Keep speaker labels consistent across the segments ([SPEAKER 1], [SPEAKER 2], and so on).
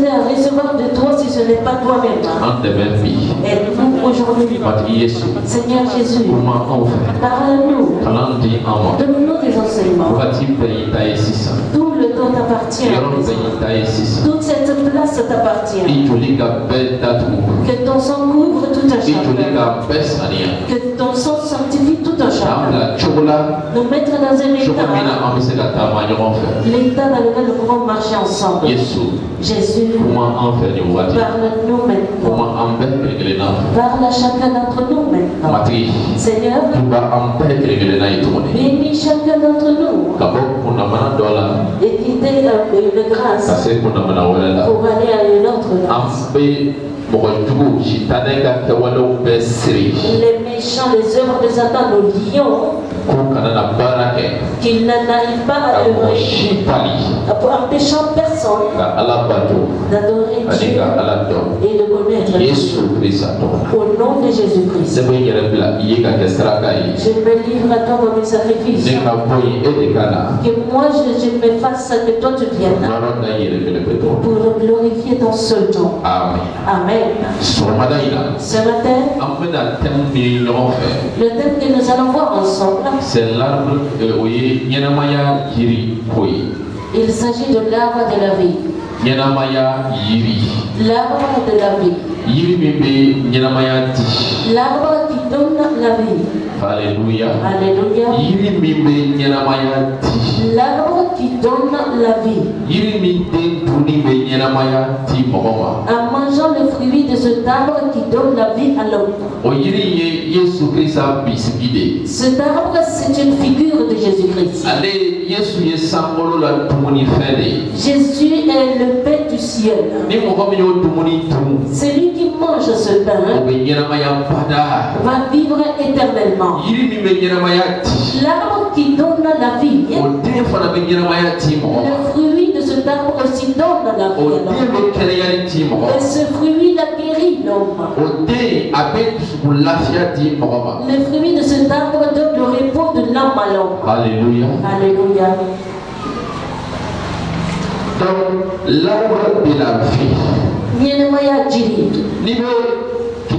[SPEAKER 1] accéder à recevoir de toi si ce n'est pas toi-même. Et nous aujourd'hui, Seigneur Jésus, parle-nous, donne-nous des enseignements. Tout le temps t'appartient. Toute cette place t'appartient. Que ton sang couvre tout un chacun. Que ton sang sanctifie tout un chacun. Nous mettre dans un l'état dans lequel nous pouvons marcher ensemble. Jésus, parle-nous maintenant. Parle à chacun d'entre nous maintenant. Seigneur, bénis chacun d'entre nous. Et quitter une grâce pour aller à une autre grâce. Les méchants, les œuvres de Satan, nous lions qu'il n'arrive pas à œuvrer pour empêcher personne d'adorer Dieu et de connaître Dieu. Au nom de Jésus-Christ, je me livre à toi comme un sacrifice. Que moi je me fasse que toi tu viennes pour glorifier ton seul nom. Amen. Ce matin, le thème que nous allons voir ensemble, c'est l'arbre il s'agit de l'arbre de la vie. L'arbre de la vie. L'arbre qui donne la vie. Alléluia. Alléluia. L'arbre qui donne la vie. En mangeant le fruit de cet arbre qui donne la vie à l'homme. Cet arbre, c'est une figure de Jésus-Christ. Jésus est le pain du ciel. Celui qui mange ce pain va vivre éternellement. L'arbre qui donne la vie, le fruit de cet arbre aussi donne la vie. Et ce fruit l'a guéri l'homme. Le fruit de cet arbre donne le repos de l'âme à l'homme. Alléluia. Alléluia.
[SPEAKER 2] Donc, l'arbre de la vie.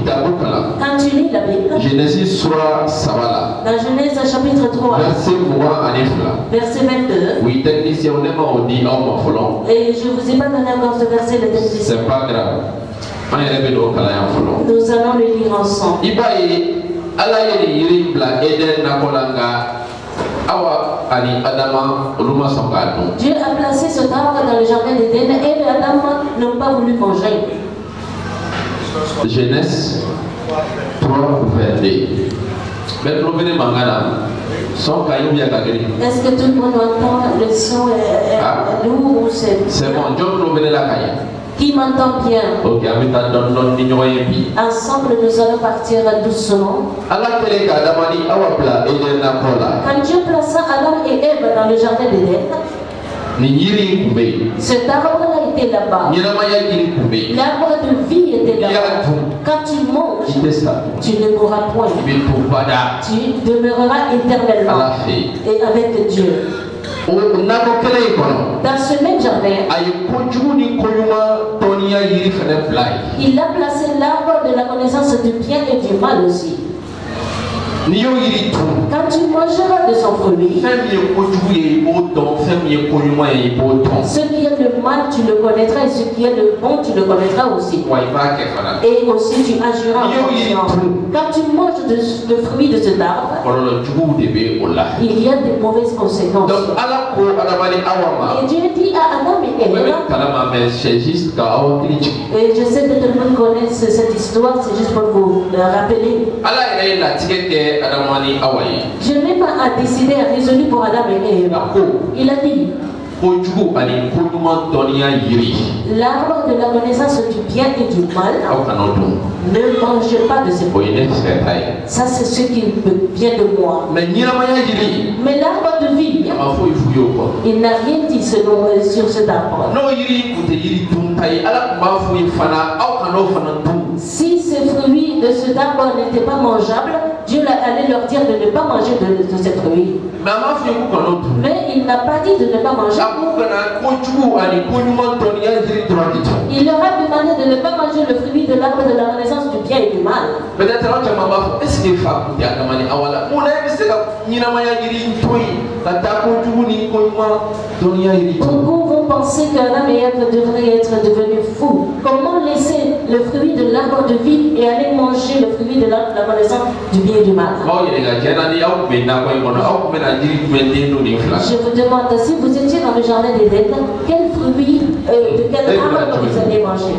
[SPEAKER 1] Quand tu lis la Bible,
[SPEAKER 2] Genèse soit Savala.
[SPEAKER 1] Dans Genèse chapitre 3, verset 22. Et je ne vous ai pas donné encore ce verset le texte.
[SPEAKER 2] C'est pas grave.
[SPEAKER 1] Nous allons le lire ensemble. Dieu a placé cet arbre dans le jardin d'Éden et Adam n'a pas voulu manger.
[SPEAKER 2] Genèse 3, 22.
[SPEAKER 1] Est-ce que tout le monde entend le son est lourd ou c'est
[SPEAKER 2] bon, John la caille.
[SPEAKER 1] Qui m'entend bien?
[SPEAKER 2] Ok,
[SPEAKER 1] ensemble nous allons partir doucement. Quand Dieu plaça Adam et Ève dans le jardin d'Éden, cet arbre-là était là-bas. L'arbre de vie était là-bas. Quand tu manges, tu ne mourras point. Tu demeureras éternellement et avec Dieu. Dans ce même jardin, il a placé l'arbre de la connaissance du bien et du mal aussi. Quand tu mangeras de son fruit, ce qui est le mal, tu le connaîtras, et ce qui est le bon, tu le connaîtras aussi. Et aussi, tu agiras en conscience. Quand tu manges le fruit de cet arbre, il y a de mauvaises conséquences. Et Dieu dit à Adam et Ève, et je sais que tout le monde connaît cette histoire, c'est juste pour vous rappeler. Je n'ai pas décidé à résolu pour Adam et Ève. Il a dit l'arbre de la connaissance du bien et du mal, ne mangez pas de ces fruits. Ça c'est ce qui vient de moi. Mais l'arbre de vie, il n'a rien dit sur cet arbre. Si ces fruits de cet arbre n'étaient pas mangeables, Dieu allait leur dire de ne pas manger de ces fruits. Mais il n'a pas dit de ne pas manger. Il ne pas manger le fruit de l'arbre de la connaissance du bien et du mal.
[SPEAKER 2] Peut-être que est-ce que
[SPEAKER 1] beaucoup vont penser qu'Adam et Ève devraient être devenus fous. Comment laisser le fruit de l'arbre de vie et aller manger le fruit de l'arbre de la connaissance du bien et du mal? Je vous demande, si vous étiez dans le jardin d'Éden, quel fruit de quel arbre vous allez manger?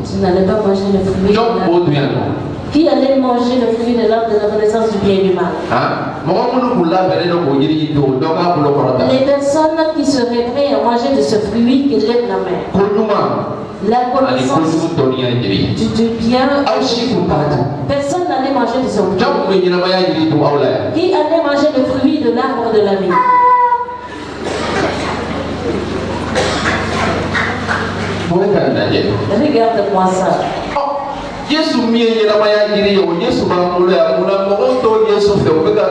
[SPEAKER 1] Tu n'allais pas manger le fruit de l'arbre. Qui allait manger le fruit de l'arbre de la connaissance du bien et du mal? Les personnes qui seraient prêtes à manger de ce fruit, qui lèvent la main. La connaissance du bien et du mal. Personne n'allait manger de ce fruit. Qui allait manger le fruit de l'arbre de la vie? Regarde-moi ça.
[SPEAKER 2] Yesu mie yelamaya yiri o Yesu bamule amuna mogoto Yesu fe obega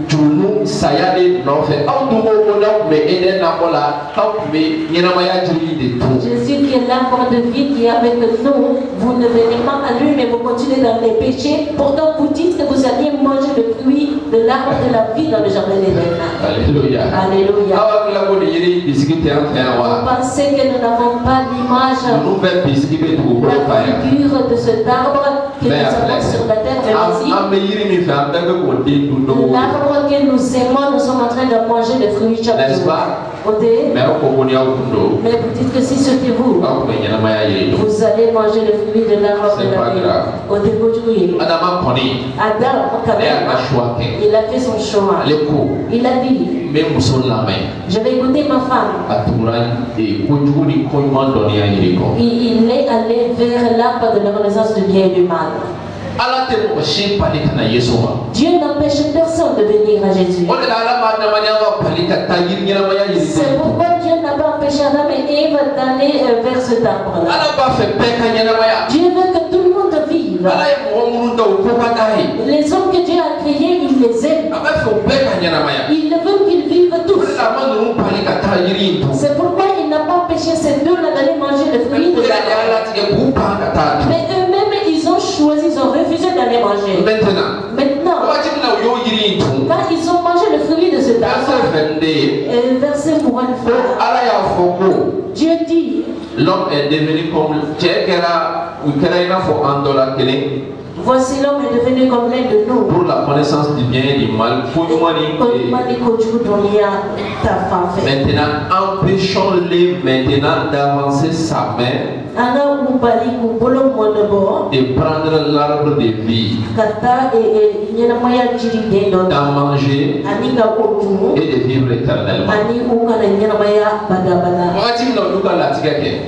[SPEAKER 2] tunu sayale nofe au dumo ona me ene na kola au me yelamaya yiri de tout.
[SPEAKER 1] Jésus qui est l'arbre de vie qui est avec nous, vous ne venez pas à lui mais vous continuez dans les péchés. Pourtant vous dites que vous alliez manger le fruit de l'arbre de la vie dans le jardin d'Éden.
[SPEAKER 2] Alléluia.
[SPEAKER 1] Alléluia. Vous pensez que nous n'avons pas l'image, la figure de cet arbre que nous avons sur la terre, mais aussi l'arbre que nous aimons, nous sommes en train de manger le fruit chaque jour. Mais vous dites que si c'était vous, vous allez manger le fruit de l'arbre de la vie. Adam, il a fait son choix. Il a dit, je vais écouter ma femme. Il est allé vers l'arbre de la connaissance du bien et du mal. Dieu n'empêche personne de venir à Jésus. C'est pourquoi Dieu n'a pas empêché Adam et Ève d'aller vers cet arbre. Dieu veut que tout le monde vive. Les hommes que Dieu a créés, il les aime. Il veut qu'ils vivent tous. C'est pourquoi il n'a pas empêché ces deux-là d'aller manger le fruit de l'arbre. Mais eux-mêmes, ils ont choisi, ils ont refusé d'aller manger. Maintenant, quand ils ont mangé le fruit de cet arbre, verset pour une fois, Dieu dit,
[SPEAKER 2] l'homme est devenu comme
[SPEAKER 1] voici l'homme est devenu comme l'un de nous.
[SPEAKER 2] Pour la connaissance du bien et du mal. Maintenant, empêchons-les maintenant d'avancer sa main et prendre l'arbre de vie, d'en manger et de vivre éternellement.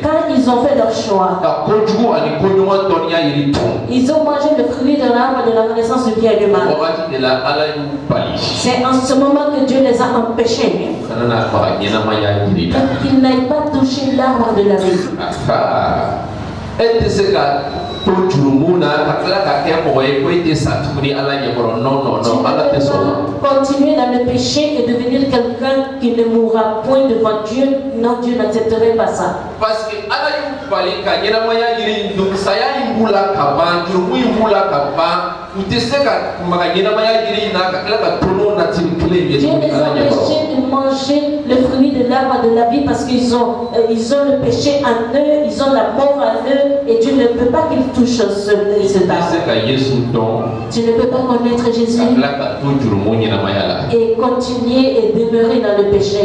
[SPEAKER 1] Quand ils ont fait leur choix, ils ont mangé le fruit de l'arbre de la connaissance du bien et du mal. C'est en ce moment que Dieu les a empêchés qu'ils n'aillent pas toucher l'arbre de la vie. Continuer dans le péché et devenir quelqu'un qui ne mourra point devant Dieu. Non, Dieu n'accepterait pas ça. Parce que Dieu les a empêchés de manger le fruit de l'arbre de la vie parce qu'ils ont le péché en eux, ils ont la mort en eux et Dieu ne peut pas qu'ils touchent cet arbre. Tu ne peux pas connaître Jésus et continuer et demeurer dans le péché.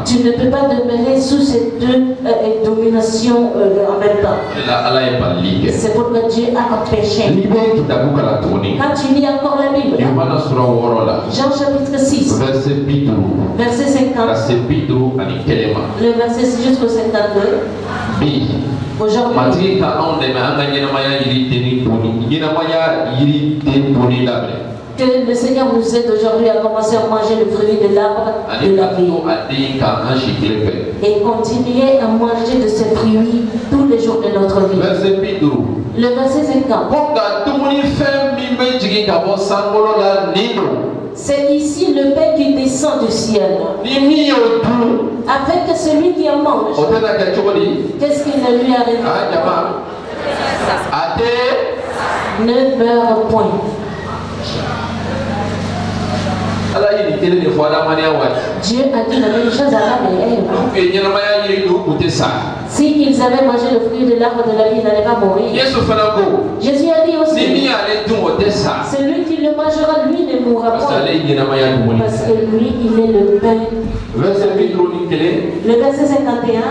[SPEAKER 1] Tu ne peux pas demeurer sous ces deux dominations en même temps. C'est pourquoi Dieu a empêché. Quand tu lis encore la Bible, Jean chapitre 6, verset 50, le verset jusqu'au 52. Que le Seigneur nous aide aujourd'hui à commencer à manger le fruit de l'arbre de la vie. Et continuer à manger de ces fruits tous les jours de notre vie. Le verset 50. C'est ici le pain qui descend du ciel. Avec celui qui en mange. Qu'est-ce qui ne lui arrive pas? Ne meurt point. Dieu a dit la même chose à Adam et Ève. Si ils avaient mangé le fruit de l'arbre de la vie, ils n'allaient pas mourir. Jésus a dit aussi, celui qui le mangera, lui ne mourra pas. Parce que lui, il est le pain. Le verset 51.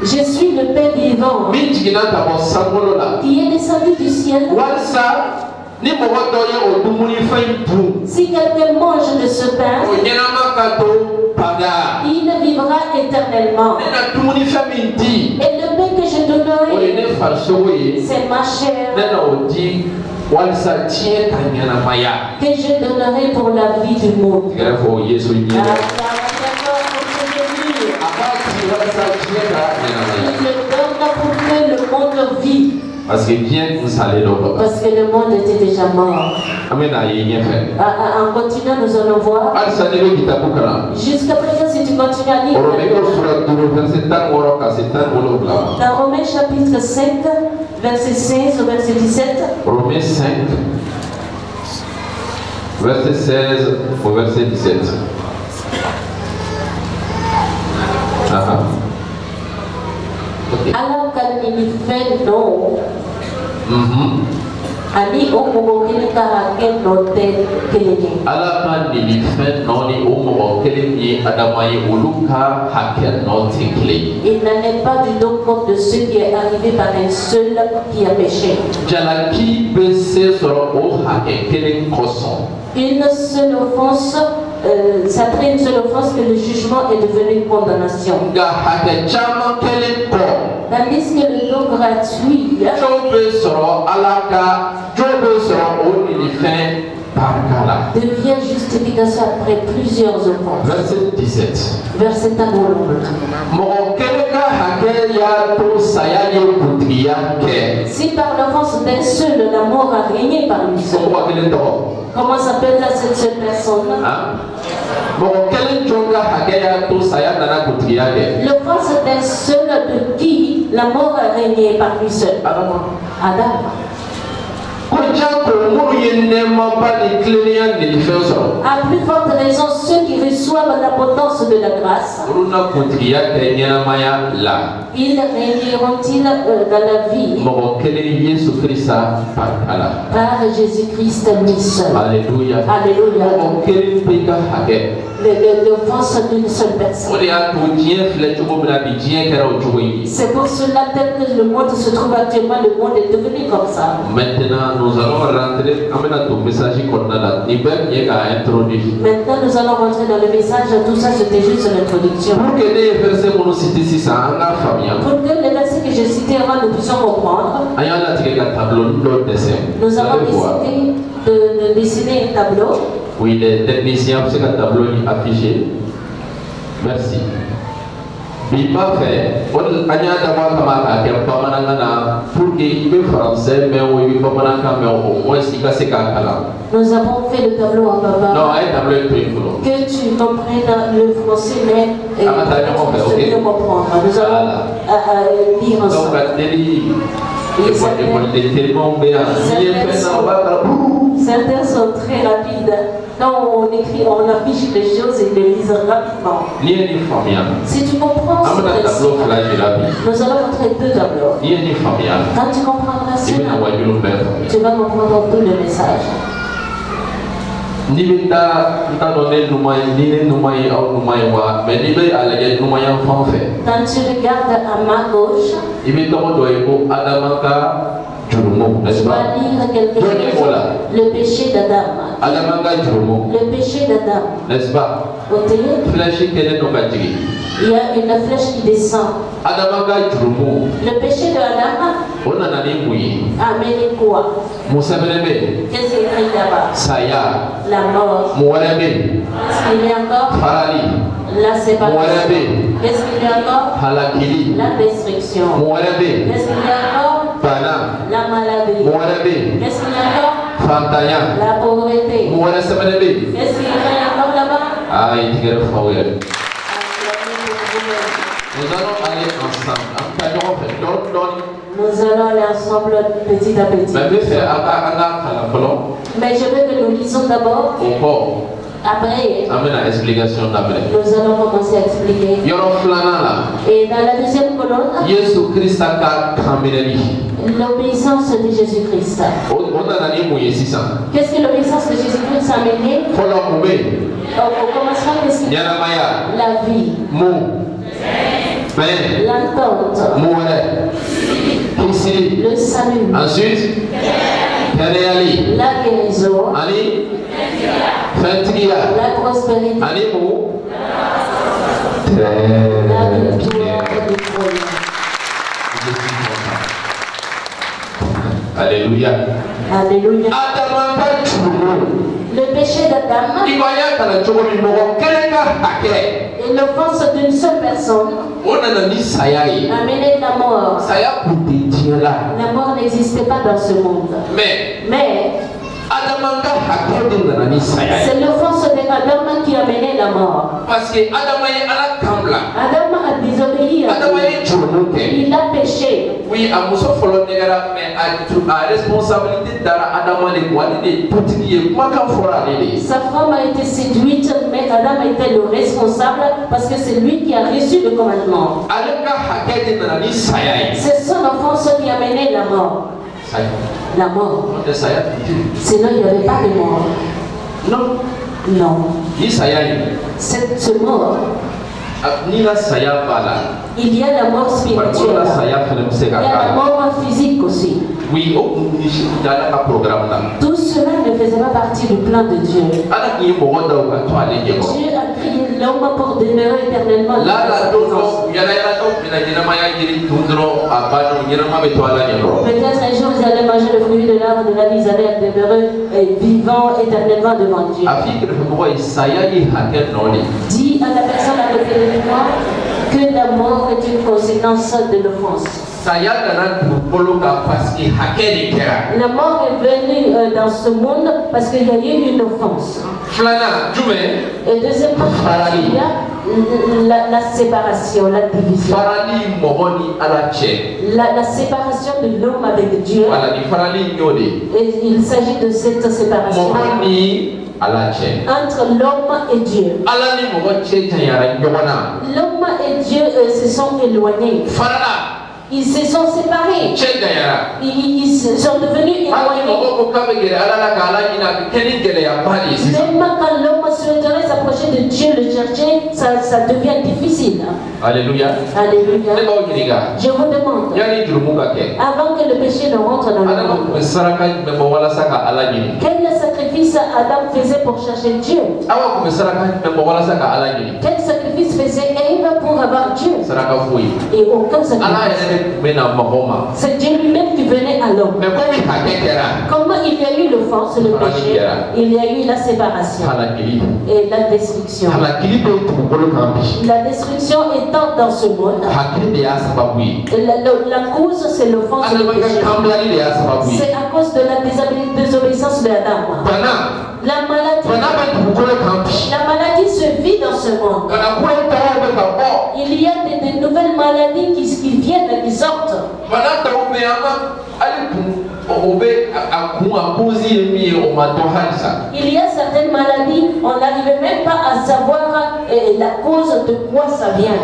[SPEAKER 1] Je suis le pain vivant qui est descendu du ciel. Si quelqu'un mange de ce pain, il vivra éternellement. Et le pain que je donnerai, c'est ma chair que je donnerai pour la vie du monde. Il le donne pour que le monde vive.
[SPEAKER 2] Parce que
[SPEAKER 1] le monde était déjà mort. En continuant, nous allons voir. Jusqu'à présent, si tu continues à lire. Dans Romains chapitre 5, verset 16 au verset 17.
[SPEAKER 2] Romains 5, verset 16 au verset 17.
[SPEAKER 1] Alors qu'il fait non, ani omo kele karaken note keleni.
[SPEAKER 2] Alors qu'il fait non ni omo keleni adamaye uluka haken note keleni.
[SPEAKER 1] Il n'en est pas du tout compte de ce qui est arrivé par un seul qui a péché.
[SPEAKER 2] Jalaki bese soro o haken keleni koson.
[SPEAKER 1] Une seule offense. Ça traîne une seule offense que le jugement est devenu une condamnation. Tandis que le don gratuit devient justification après plusieurs offenses.
[SPEAKER 2] Verset 17.
[SPEAKER 1] Verset 1. Si par l'offense d'un seul la mort a régné par lui seul, comment s'appelle cette seule personne? L'offense d'un seul de qui la mort a régné par lui seul. Adam. À plus forte raison, ceux qui reçoivent la potence de la grâce, ils régneront-ils dans la vie par Jésus-Christ lui seul.
[SPEAKER 2] Alléluia.
[SPEAKER 1] Alléluia. L'offense d'une seule personne. C'est pour cela que le monde se trouve actuellement, le monde est devenu comme ça.
[SPEAKER 2] Maintenant, nous allons rentrer dans le message.
[SPEAKER 1] Maintenant, nous allons rentrer dans le message. Tout ça, c'était juste l'introduction. Pour que les versets que j'ai cités avant, nous puissions comprendre. Nous avons décidé de dessiner un tableau.
[SPEAKER 2] Oui, les techniciens, c'est un tableau affiché. Merci. Bima fait, on a d'abord pour qu'il y français, mais oui, au moins
[SPEAKER 1] nous avons fait le tableau en baba.
[SPEAKER 2] Non, un tableau
[SPEAKER 1] que tu comprennes le français, mais tu mieux comprendre. Nous allons lire ensemble. Certains sont très rapides. Quand on écrit, on affiche les choses et les lisent rapidement. Si tu comprends ce principe, nous allons montrer deux tableaux. Quand tu comprendras cela, tu vas comprendre tout le message. Quand tu regardes à ma gauche, tu vas lire quelque chose. Le péché d'Adam. Le péché d'Adam.
[SPEAKER 2] N'est-ce pas?
[SPEAKER 1] Il y a une flèche qui descend. Le péché de Adam a mené quoi? Qu'est-ce qu'il y a là-bas? La mort. Qu'est-ce qu'il y a encore? La séparation. Qu'est-ce qu'il y a encore? La destruction. Qu'est-ce qu'il y a encore? La maladie. Qu'est-ce qu'il y a encore? La pauvreté. Qu'est-ce qu'il y a encore là-bas?
[SPEAKER 2] Nous allons aller ensemble.
[SPEAKER 1] Nous allons aller ensemble petit à petit. Mais je veux que nous lisons d'abord. Après, nous allons commencer à expliquer. Et dans la deuxième colonne, l'obéissance de Jésus-Christ. Qu'est-ce que l'obéissance de Jésus-Christ a amené? Au commencement, qu'est-ce qu'il y a? La vie, l'entente, le salut,
[SPEAKER 2] ensuite
[SPEAKER 1] la guérison, la prospérité, la victoire du trône.
[SPEAKER 2] Alléluia.
[SPEAKER 1] Alléluia. Le péché d'Adam et l'offense d'une seule personne a mené la mort. La mort n'existait pas dans ce monde. Mais c'est l'offense d'Adam qui a mené la mort.
[SPEAKER 2] Parce que
[SPEAKER 1] Adam a désobéi à Dieu. Il a péché.
[SPEAKER 2] Oui, à Moussa Folon Negara, mais à responsabilité d'Adam
[SPEAKER 1] Sa femme a été séduite, mais Adam était le responsable parce que c'est lui qui a reçu le commandement. C'est son offense qui a mené la mort. La mort. Sinon, il n'y avait pas de mort.
[SPEAKER 2] Non.
[SPEAKER 1] Non. C'est mort. Il y a la mort spirituelle. Il y a la mort physique aussi.
[SPEAKER 2] Oui,
[SPEAKER 1] tout cela ne faisait pas partie du plan de Dieu. Dieu a créé l'homme pour demeurer éternellement. Peut-être un jour vous allez manger le fruit de l'arbre de la vie, vous allez demeurer vivant éternellement devant Dieu. Dis à la personne à côté de toi que la mort est une conséquence de l'offense. La mort est venue dans ce monde parce qu'il y a eu une offense. Et deuxièmement, il y a la séparation, la division. La séparation de l'homme avec Dieu. Et il s'agit de cette séparation entre l'homme et Dieu. L'homme et Dieu se sont éloignés. Ils se sont séparés. Ils sont devenus éloignés. Même quand l'homme souhaiterait s'approcher de Dieu, le chercher, ça devient difficile.
[SPEAKER 2] Alléluia.
[SPEAKER 1] Alléluia. Je vous demande, avant que le péché ne rentre dans le monde, quel sacrifice Adam faisait pour chercher Dieu? Quel sacrifice faisait Ève pour avoir Dieu? Et aucun sacrifice. C'est Dieu lui-même qui venait à l'homme. Comment il y a eu l'offense, le péché, il y a eu la séparation et la destruction. La destruction étant dans ce monde, la cause c'est l'offense, le péché. C'est à cause de la désobéissance d'Adam. La maladie se vit dans ce monde. Il y a des nouvelles maladies qui viennent et qui sortent. Il y a certaines maladies, on n'arrivait même pas à savoir la cause de quoi ça vient.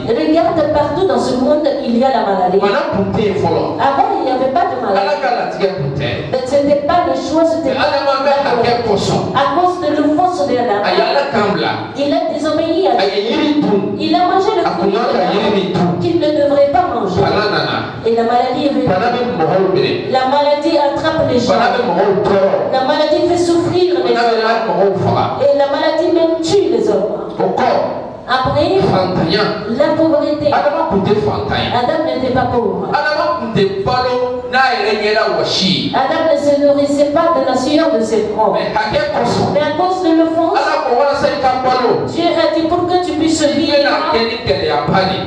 [SPEAKER 1] Regarde, partout dans ce monde, il y a la maladie. Avant, il n'y avait pas de maladie. Mais ce n'était pas le choix, c'était pas à cause de l'offense de Adam. Il a désobéi à Dieu. Il a mangé le fruit qu'il ne devrait pas manger. Et la maladie est venue. La maladie attrape les gens. La maladie fait souffrir les hommes. Et la maladie même tue les hommes. Après, la pauvreté. Adam n'était pas pauvre. Adam ne se nourrissait pas de la sueur de ses fronts. Mais à cause de l'offense, Dieu a dit pour que tu puisses vivre,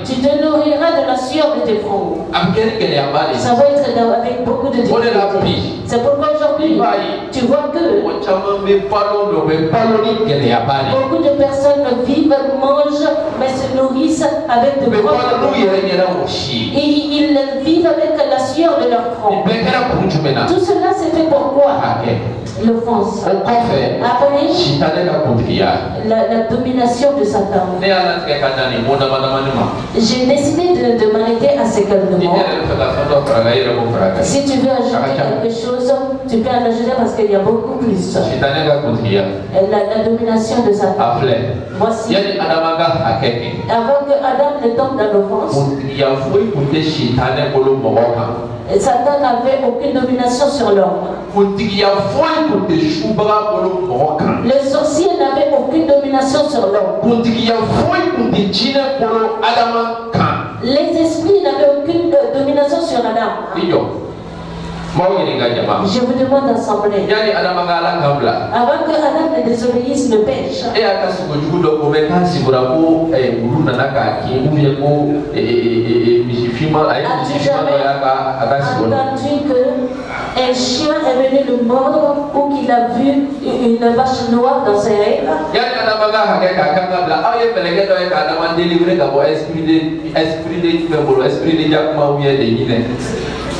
[SPEAKER 1] tu te nourriras de la sueur de tes fronts. Ça va être avec beaucoup de difficultés. C'est pourquoi aujourd'hui, tu vois que beaucoup de personnes vivent, mangent, mais se nourrissent avec de grands et ils vivent avec la sueur de leur front. Tout cela c'est fait pourquoi? L'offense. Après, la domination de Satan. J'ai décidé de m'arrêter à ces quelques mots. Si tu veux ajouter quelque chose, tu peux en ajouter parce qu'il y a beaucoup plus. La domination de Satan. Voici. Avant que Adam ne tombe dans l'offense, Satan n'avait aucune domination sur l'homme. Le sorcier n'avait aucune domination sur l'homme. Les esprits n'avaient aucune domination sur Adam. Je vous demande d'assembler. Avant que Adam ne désobéisse le péché. As-tu jamais entendu qu'un chien est venu le mordre ou qu'il a vu une vache noire dans ses rêves?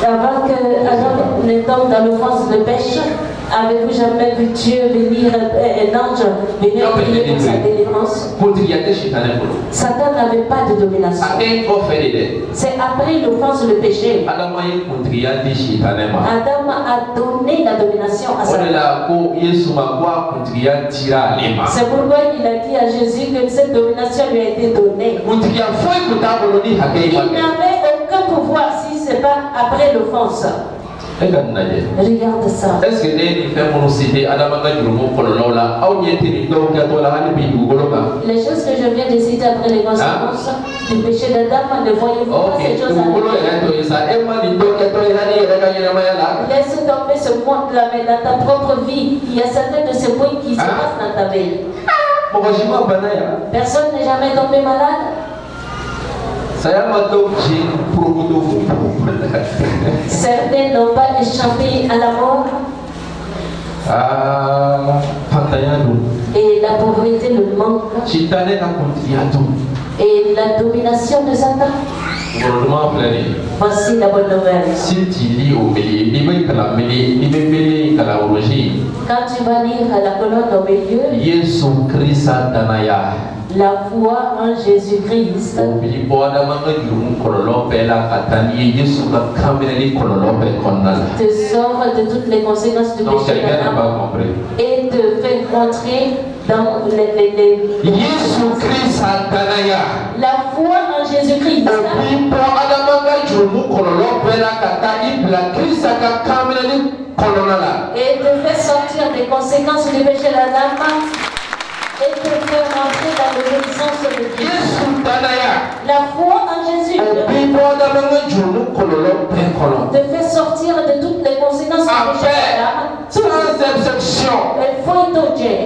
[SPEAKER 1] Avant que Adam ne tombe dans l'offense de péché, avez-vous jamais vu Dieu venir, un ange venir prier pour sa délivrance? Satan n'avait pas de domination. C'est après l'offense, le péché. Adam a donné la domination à Satan. C'est pourquoi il a dit à Jésus que cette domination lui a été donnée. Il n'avait aucun pouvoir si ce n'est pas après l'offense. Regarde ça. Est-ce que les choses que je viens de citer après les conséquences du péché d'Adam, ne voyez-vous pas ces choses laisse tomber ce monde-là, mais dans ta propre vie, il y a certains de ces points qui se passent dans ta vie. Personne n'est jamais tombé malade. Certains n'ont pas échappé à la mort. Et la pauvreté, le manque. Et la domination de Satan. Voici la bonne nouvelle. Quand tu vas lire la colonne au milieu, la foi en Jésus-Christ te sort de toutes les conséquences du péché et te fait rentrer dans la foi en Jésus-Christ. Et te fait sortir des conséquences du péché d'Adam et te faire rentrer dans l'obéissance de Dieu. La foi en Jésus te fait sortir de toutes les conséquences du péché d'Adam. Il faut t'obliger.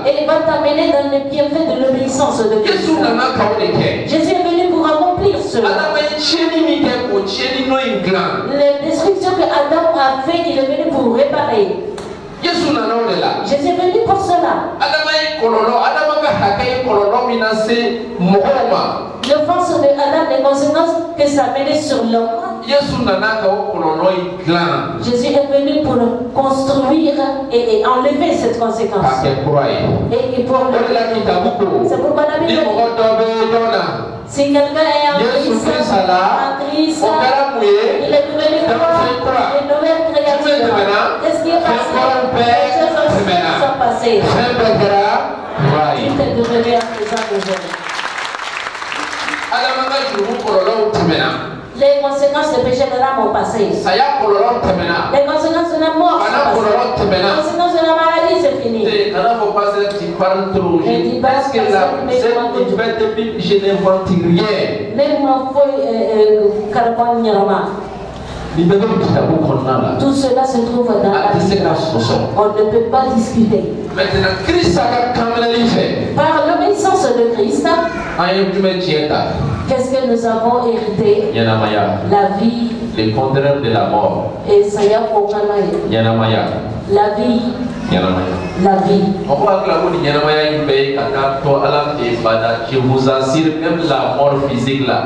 [SPEAKER 1] Et il va t'amener dans les bienfaits de l'obéissance de Dieu. Jésus est venu pour accomplir cela. Les destructions que Adam a fait, il est venu pour réparer. Jésus est venu pour cela. L'offense de Adam, les conséquences que ça a mené sur l'homme. Jésus est venu pour construire et enlever cette conséquence. Et pour c'est pourquoi la Bible dit, si quelqu'un est en Christ, il est devenu une nouvelle créature. Qu'est-ce qui est passé? Les choses anciennes sont passées. Tout est devenu à présent nouveau. Les conséquences du péché de l'âme ont passé. Les conséquences de la mort sont passées. Les conséquences de la maladie, c'est fini.
[SPEAKER 2] Parce que je n'invente rien.
[SPEAKER 1] Tout cela se trouve dans la Bible. On ne peut pas discuter. Par l'obéissance de Christ, qu'est-ce que nous avons hérité? La vie.
[SPEAKER 2] Le contraire de la mort.
[SPEAKER 1] Et ça y a la vie. La vie.
[SPEAKER 2] Je vous assure, même la mort physique là,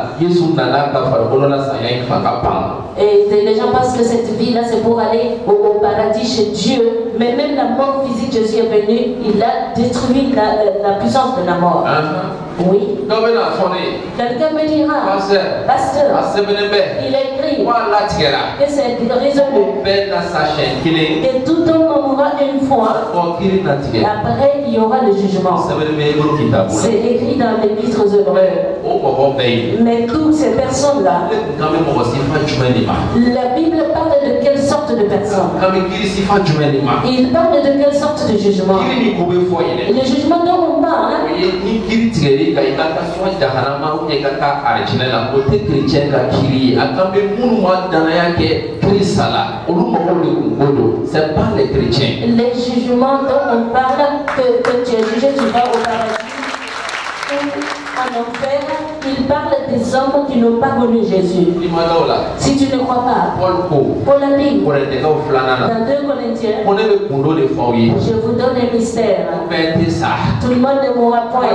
[SPEAKER 1] et les gens pensent que cette vie là c'est pour aller au paradis chez Dieu, mais même la mort physique, Jésus est venu, il a détruit la puissance de la mort. Oui. Quelqu'un me dira, pasteur, il a écrit que c'est résolu. Et tout homme mourra une fois. Après, il y aura le jugement. C'est écrit dans l'épître aux Hébreux. Mais toutes ces personnes-là, la Bible parle de quelle sorte de personnes? Il parle de quelle sorte de jugement? Le jugement dont on parle,
[SPEAKER 2] c'est pas les chrétiens.
[SPEAKER 1] Les jugements dont on parle, que tu es jugé, tu vas au paradis ou en enfer, il parle des hommes qui n'ont pas connu Jésus. Si tu ne crois pas, Paul a dit dans 2 Corinthiens, je vous donne un mystère. Tout le monde ne mourra point.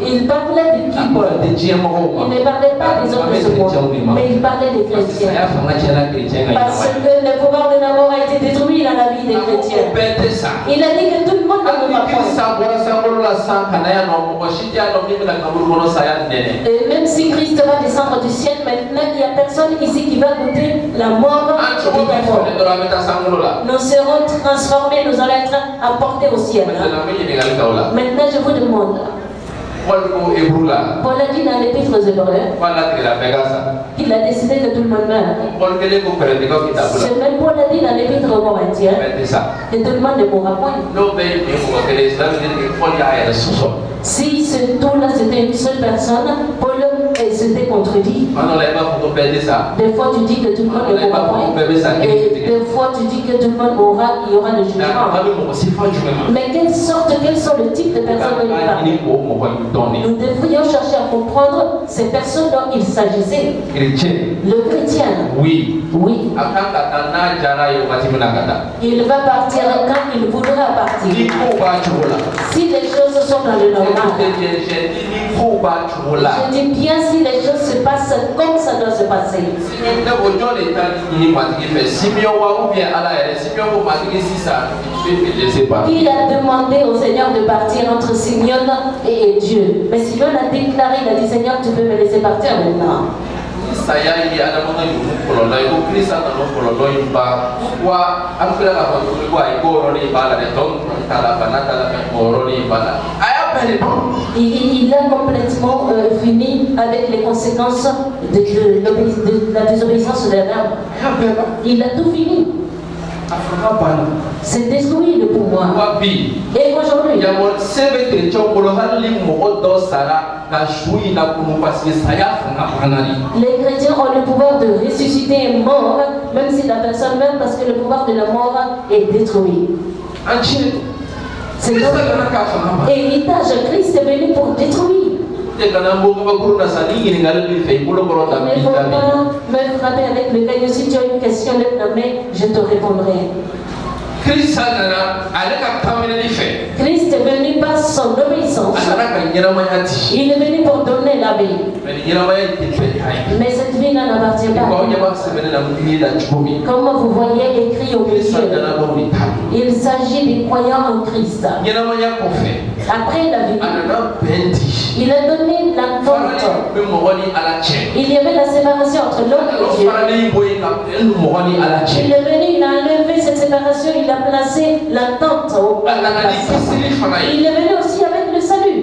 [SPEAKER 1] Il parlait de qui, Paul? Il ne parlait pas des hommes de ce monde, mais il parlait des chrétiens. Parce que le pouvoir de la mort a été détruit dans la vie des chrétiens. Il a dit que tout le monde ne mourra point. Et même si Christ va descendre du ciel, maintenant il n'y a personne ici qui va goûter la mort. Nous serons transformés, nous allons être apportés au ciel. Maintenant je vous demande, Paul a dit dans l'épître aux Hébreux qu'il a décidé que tout le monde meure. C'est même Paul a dit dans l'épître aux Corinthiens que tout le monde ne mourra point. Si ce tout-là c'était une seule personne, Paul s'était contredit. Des fois tu dis que tout le monde ne mourra point. Et des fois tu dis que tout le monde mourra, il y aura le jugement. Mais quelle sont le type de personnes que nous parlons? Nous devrions chercher à comprendre ces personnes dont il s'agissait. Le chrétien.
[SPEAKER 2] Oui.
[SPEAKER 1] Oui. Il va partir quand il voudra partir. Si les choses sont dans le normal. Je dis bien si les choses se passent comme ça doit se passer. Il a demandé au Seigneur de partir entre Simeon et Dieu. Mais Simeon a déclaré, il a dit Seigneur, tu peux me laisser partir maintenant. Il a complètement fini avec les conséquences de la désobéissance de l'âme. Il a tout fini. C'est détruit le pouvoir. Et aujourd'hui, les chrétiens ont le pouvoir de ressusciter un mort, même si la personne meurt, parce que le pouvoir de la mort est détruit. C'est notre héritage. Christ est venu pour détruire. Il ne faut pas me frapper avec le caillou. Si tu as une question, lève la main, je te répondrai. Christ est venu par son obéissance. Il est venu pour donner la vie. Mais cette vie n'appartient pas. Comme vous voyez écrit au milieu, il s'agit des croyants en Christ. Après la vie, il a donné l'entente. Il y avait la séparation entre l'homme et Dieu. Il est venu, il a enlevé cette séparation, il a placé l'entente au place. Il est venu aussi avec le salut.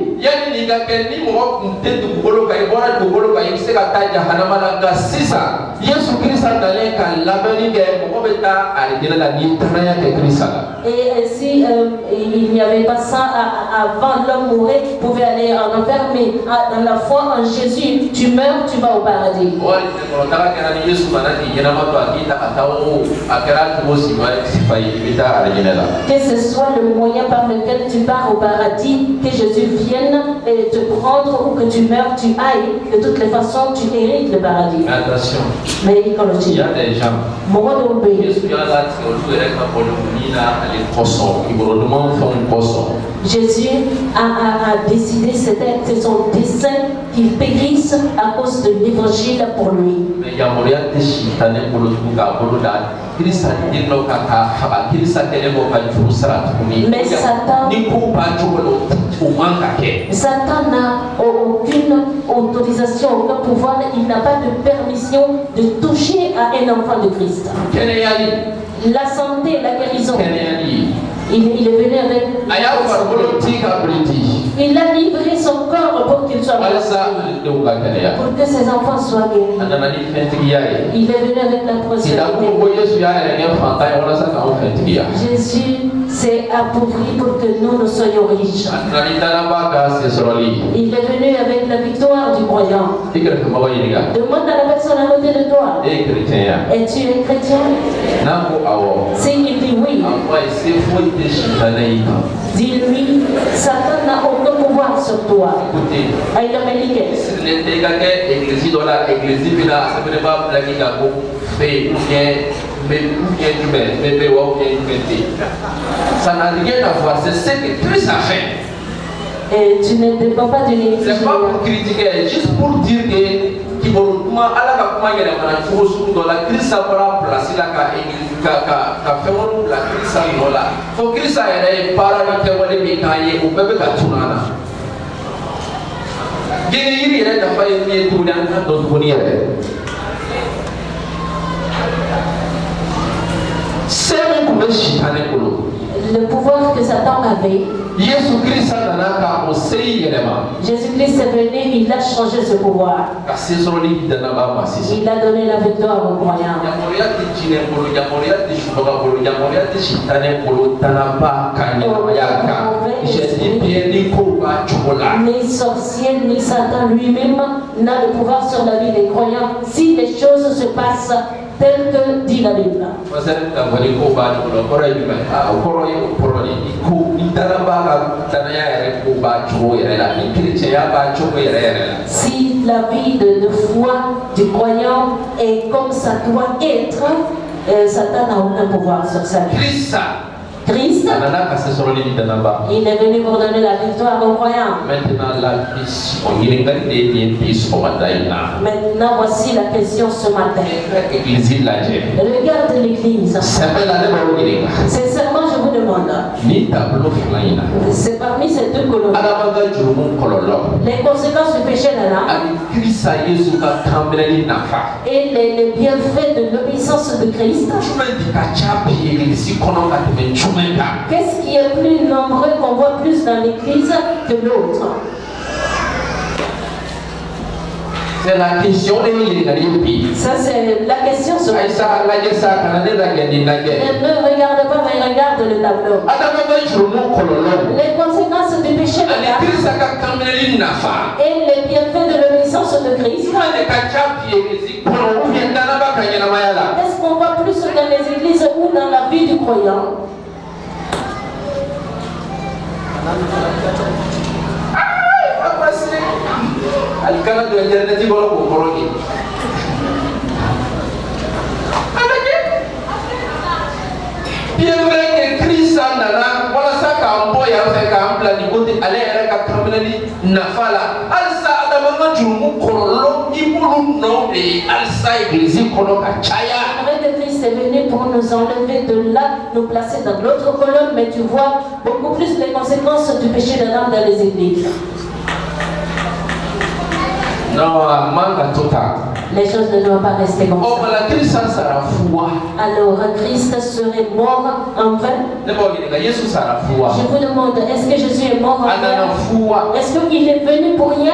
[SPEAKER 1] Et si il n'y avait pas ça avant, l'homme mourait, pouvait aller en enfer, mais dans la foi en Jésus, tu meurs, tu vas au paradis. Que ce soit le moyen par lequel tu pars au paradis, que Jésus vienne te prendre ou que tu meurs, tu ailles, de toutes les façons, tu hérites le paradis.
[SPEAKER 2] Mais attention,
[SPEAKER 1] mais il y a
[SPEAKER 2] des gens.
[SPEAKER 1] Jésus a décidé, c'est son dessein qu'il périsse à cause de l'évangile pour lui. Mais Satan n'a aucune autorisation, aucun pouvoir, il n'a pas de permission de toucher à un enfant de Christ. La santé, la guérison. Il est venu avec. Il a livré son corps pour qu'il soit guéri. Pour que ses enfants soient guéris. Il est venu avec la prospérité. Jésus s'est appauvri pour que nous soyons riches. Il est venu avec la victoire du croyant. Demande à la personne à côté de toi. Et tu es chrétien? S'il dit oui. Dis-lui, Satan n'a aucun pouvoir sur toi.
[SPEAKER 2] Ça n'a rien à voir, c'est ce que Christ a fait.
[SPEAKER 1] Et tu ne dépends pas d'une église.
[SPEAKER 2] C'est pas pour critiquer, juste pour dire que
[SPEAKER 1] le pouvoir que Satan avait, Jésus-Christ est venu, il a changé ce pouvoir. Il a donné la victoire aux croyants. Ni sorcier, ni Satan lui-même n'a le pouvoir sur la vie des croyants si les choses se passent tel que dit la Bible. Si la vie de foi du croyant est comme ça doit être, Satan n'a aucun pouvoir sur sa vie. Christ, il est venu pour donner la victoire aux croyants. Maintenant, voici la question ce matin. Regarde l'église. Sincèrement, je vous demande. C'est parmi ces deux colonnes. Les conséquences du péché d'Adam et les bienfaits de l'obéissance de Christ. Qu'est-ce qui est plus nombreux qu'on voit plus dans l'église que l'autre?
[SPEAKER 2] C'est la question de
[SPEAKER 1] ça, c'est la question sur ne regarde pas, mais regarde le tableau. Les conséquences du péché et les bienfaits de l'obéissance de Christ. Est-ce qu'on voit plus dans les églises ou dans la vie du croyant?
[SPEAKER 2] Alcana de internet voilà pour coroner. Bien vrai que Christ nana voilà ça quand boy a fait quand plan du côté aller à terminali nafala alsa adamama jumu korolo ibulu no et alsa église kono kachaya.
[SPEAKER 1] Le Christ est venu pour nous enlever de là, nous placer dans l'autre colonne, mais tu vois beaucoup plus les conséquences du péché d'Adam dans les églises.
[SPEAKER 2] Non, manque total.
[SPEAKER 1] Les choses ne doivent pas rester comme ça. Alors Christ serait mort en vain. Je vous demande, est-ce que Jésus est mort en vain? Est-ce qu'il est venu pour rien?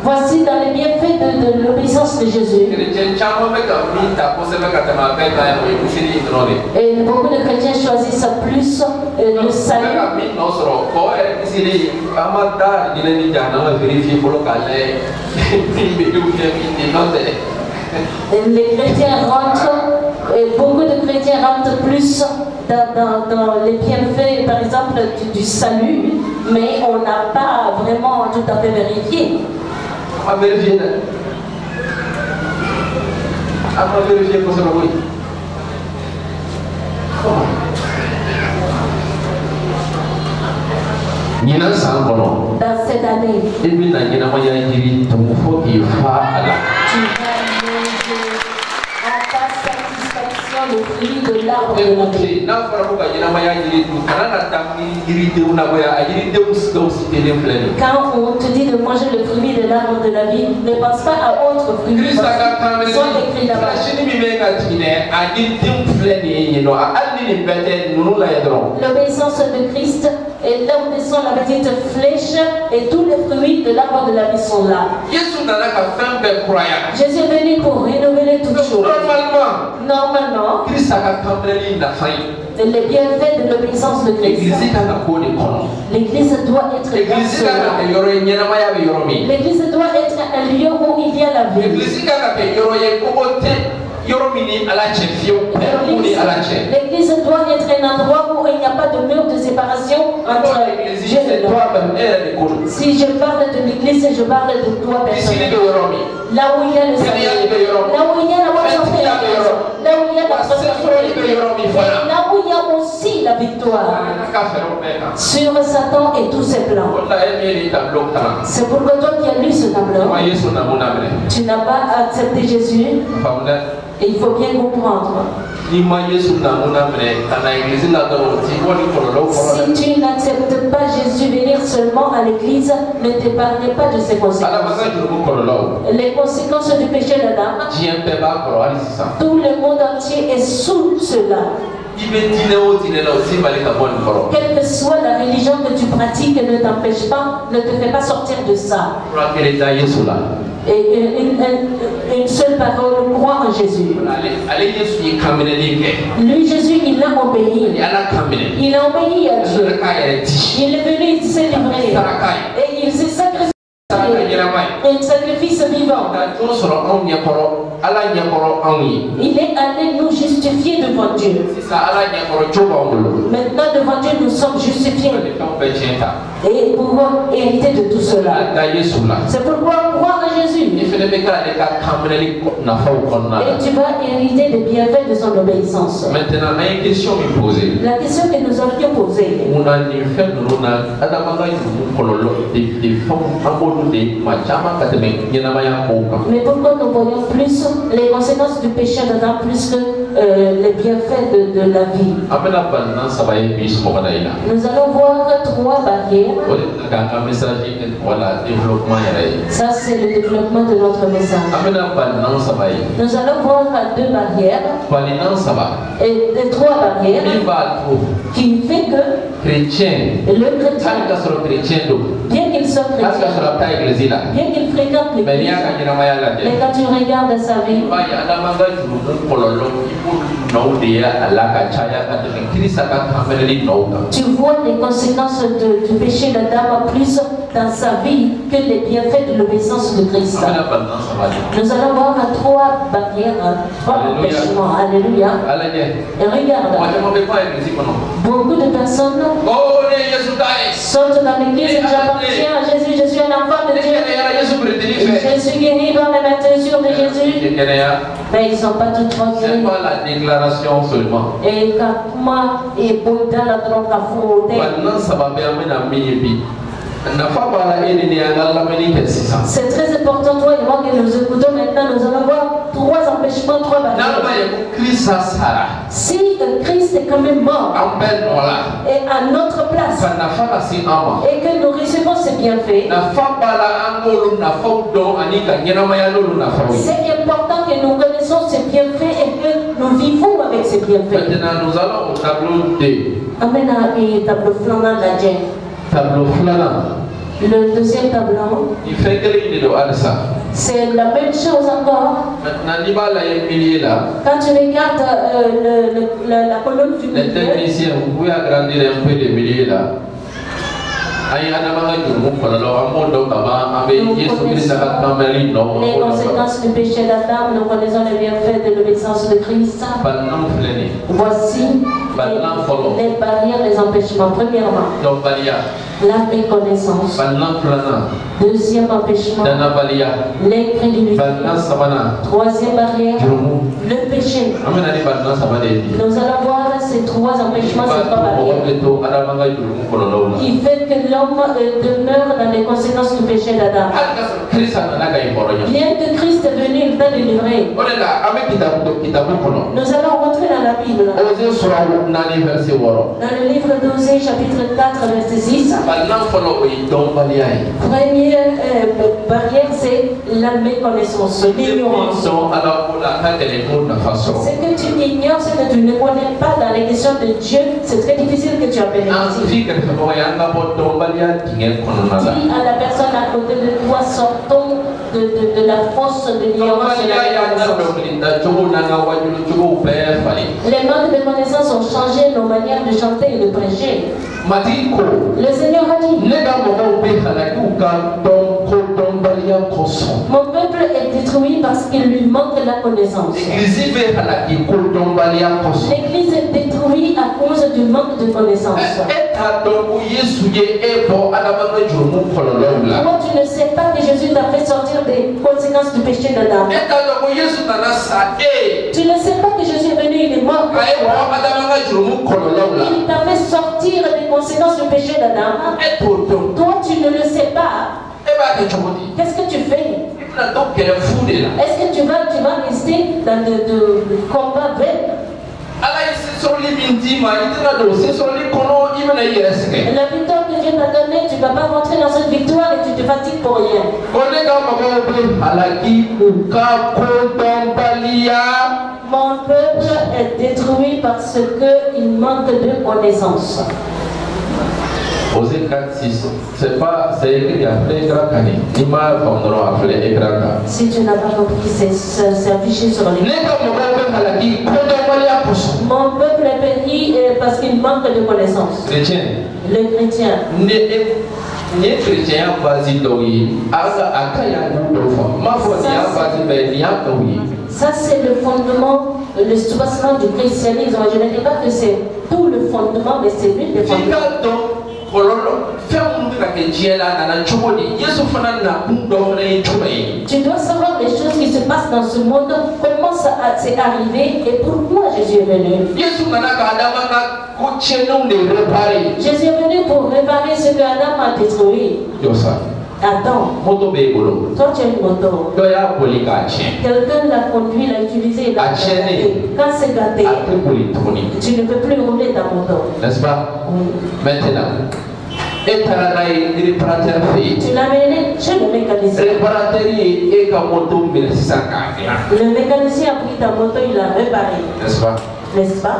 [SPEAKER 1] Voici dans les bienfaits de l'obéissance de Jésus. Et beaucoup de chrétiens choisissent plus le salut. Les chrétiens rentrent, et beaucoup de chrétiens rentrent plus dans les bienfaits, par exemple, du salut, mais on n'a pas vraiment tout à fait vérifié. On va vérifier. On va vérifier pour ça. Dans cette année, tu vas manger en ta satisfaction le fruit de l'arbre de la vie. Quand on te dit de manger le fruit de l'arbre de la vie, ne pense pas à autre fruit. Sont écrits là-bas. L'obéissance de Christ est là où descend la petite flèche et tous les fruits de l'arbre de la vie sont là. Jésus est venu pour rénover toutes choses. Normalement, les bienfaits de l'obéissance de Christ. L'église doit être l'église doit être un lieu où il y a la vie. L'église doit être un endroit où il n'y a pas de mur de séparation entre Dieu et l'homme. Si je parle de l'église, je parle de toi personnellement. Là où il y a le salut, là où il y a la prospérité, là où il y a la prospérité, et là où il y a aussi la victoire sur Satan et tous ses plans. C'est pourquoi toi qui as lu ce tableau, tu n'as pas accepté Jésus. Et il faut bien comprendre. Si tu n'acceptes pas Jésus venir seulement à l'église, ne t'épargne pas de ses conséquences. Les conséquences du péché d'Adam, tout le monde entier est sous cela. Quelle que soit la religion que tu pratiques, ne t'empêche pas, ne te fait pas sortir de ça. Et une seule parole, crois en Jésus. Lui, Jésus, il a obéi. Il a obéi à Dieu. Il est venu, il s'est livré. Et il s'est sacrifié. Un sacrifice vivant. Il est allé nous justifier devant Dieu. Maintenant devant Dieu nous sommes justifiés. Et pouvons hériter de tout cela. C'est pourquoi croire en Jésus. Et tu vas hériter des bienfaits de son obéissance.
[SPEAKER 2] Maintenant, une question me posée.
[SPEAKER 1] La question que nous aurions posée. Mais pourquoi nous voyons plus les conséquences du péché d'Adam plus que les bienfaits de la vie? Nous allons voir trois barrières. Ça, c'est le développement de notre message. Nous allons voir deux barrières. Et trois barrières qui fait que le chrétien, bien qu'il soit chrétien, bien qu'il fréquente l'église, mais quand tu regardes sa vie, tu vois les conséquences du péché d'Adam plus dans sa vie que les bienfaits de l'obéissance de Christ. Nous allons voir trois barrières, trois empêchements. Alléluia. Et regarde, beaucoup de personnes sont dans l'église et j'appartiens à Jésus, je suis un enfant de Dieu. Je suis guéri par la nature de Jésus. Mais ils ne sont pas tous tranquilles.
[SPEAKER 2] C'est pas la déclaration seulement.
[SPEAKER 1] Et quand moi et Bouddha la drogue à foutre.
[SPEAKER 2] Maintenant ça va permettre à
[SPEAKER 1] C'est très important, toi et moi, que nous écoutons maintenant. Nous allons voir 3 empêchements, 3 barrières. Si Christ est quand même mort et à notre place et que nous recevons ses bienfaits, c'est important que nous connaissons ses bienfaits et que nous vivons avec ses bienfaits.
[SPEAKER 2] Maintenant, nous allons au tableau 2.
[SPEAKER 1] Amen. Tableau flamand d'Adjien.
[SPEAKER 2] Tableau flamand.
[SPEAKER 1] Le deuxième tableau.
[SPEAKER 2] Il fait que il est de ça.
[SPEAKER 1] C'est la même chose encore. Quand tu regardes la colonne du milieu.
[SPEAKER 2] Les techniciens, vous pouvez agrandir un peu les milliers là.
[SPEAKER 1] Les conséquences du péché d'Adam, nous connaissons les bienfaits de l'obéissance de Christ. Voici les barrières, les empêchements. Premièrement, la méconnaissance. Deuxième empêchement, l'incrédulité. Troisième barrière, le péché. Nous allons voir ces 3 empêchements, ces 3 barrières qui fait que l'homme demeure dans les conséquences du péché d'Adam. Bien que Christ est venu, il t'a délivré. Nous allons rentrer dans la Bible. Dans le livre d'Osée, chapitre 4, verset 6. Première barrière, c'est la méconnaissance, l'ignorance. Ce que tu ignores, ce que tu ne connais pas dans les questions de Dieu, c'est très difficile que tu appelles. Dis à la personne à côté de toi, sortons de la force de l'ignorance et de la méconnaissance. Les manques de connaissances ont changé nos manières de chanter et de prêcher. Le Seigneur a dit, mon peuple est détruit parce qu'il lui manque la connaissance. L'église est détruite à cause du manque de connaissance. Comment tu ne sais pas que Jésus t'a fait sortir des conséquences du péché d'Adam? Tu ne sais pas que Jésus est venu, il est mort. Il t'a fait sortir des conséquences du péché d'Adam. Toi, tu ne le sais pas. Qu'est-ce que tu fais? Est-ce que tu vas rester dans le combat vain? La victoire que Dieu t'a donnée, tu ne vas pas rentrer dans cette victoire et tu te fatigues pour rien. Mon peuple est détruit parce qu'il manque de connaissance.
[SPEAKER 2] Osée 4:6, c'est écrit après écran cané.
[SPEAKER 1] Si tu n'as pas compris, c'est affiché sur les. Mon peuple est péri parce qu'il manque de connaissance.
[SPEAKER 2] Chrétien.
[SPEAKER 1] Le chrétien. Ça c'est le fondement, le soubassement du christianisme. Je ne dis pas que c'est tout le fondement, mais c'est l'une des fondements. Tu dois savoir les choses qui se passent dans ce monde, comment ça s'est arrivé et pourquoi Jésus est venu. Jésus est venu pour réparer ce que Adam a détruit. Attends, toi tu as une moto. Quelqu'un l'a conduit, l'a utilisé, l'a gâté. Quand c'est gâté, tu ne peux plus rouler ta moto.
[SPEAKER 2] N'est-ce pas?
[SPEAKER 1] Oui.
[SPEAKER 2] Maintenant,
[SPEAKER 1] tu l'as mené chez le mécanicien. Le mécanicien a pris ta moto, il l'a réparé.
[SPEAKER 2] N'est-ce pas?
[SPEAKER 1] N'est-ce pas?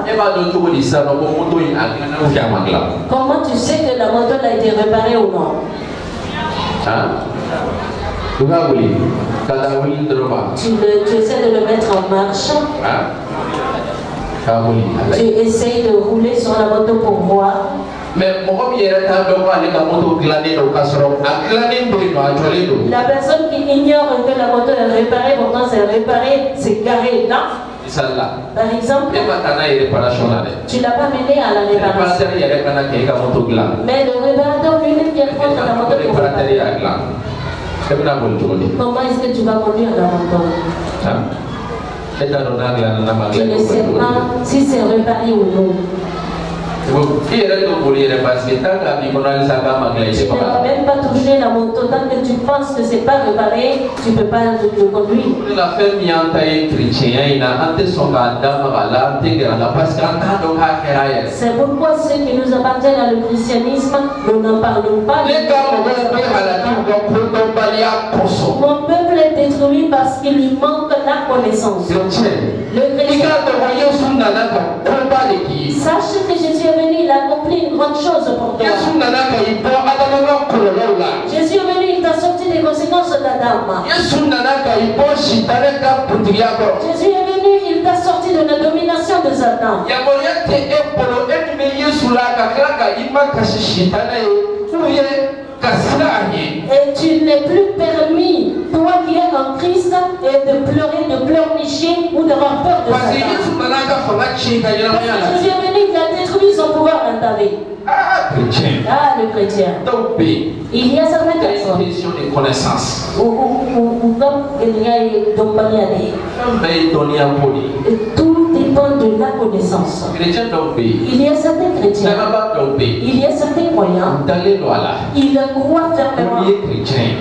[SPEAKER 1] Comment tu sais que la moto a été réparée ou non? Tu essaies de le mettre en marche. Tu essaies de rouler sur la moto pour voir.
[SPEAKER 2] Mais
[SPEAKER 1] la personne qui ignore que la moto est réparée, pourtant c'est réparé, c'est garé là. Par exemple, tu ne l'as pas mené à la réparation. Mais le réparateur lui-même vient prendre la moto pour réparer. Comment est-ce que tu vas conduire la moto? Tu ne sais pas si c'est réparé ou non. Tu ne vas même pas toucher la moto tant que tu penses que c'est pas réparé, tu ne peux pas te conduire. C'est pourquoi ceux qui nous appartiennent à le christianisme, nous n'en parlons pas. Mon peuple est détruit parce qu'il lui manque la connaissance. Le chrétien. Sache que Jésus est venu, il a accompli une grande chose pour toi. Jésus est venu, il t'a sorti des conséquences d'Adam. Jésus est venu, il t'a sorti de la domination de Satan. Et tu n'es plus permis, toi qui es en Christ, de pleurer, de pleurnicher ou d'avoir peur de Satan. Parce que Jésus est venu, il a détruit son pouvoir dans ta vie. Ah, le chrétien. Il y a certaines personnes
[SPEAKER 2] de connaissance.
[SPEAKER 1] Tout dépend de la connaissance. Il y a certains chrétiens, il y a certains croyants, ils croient fermement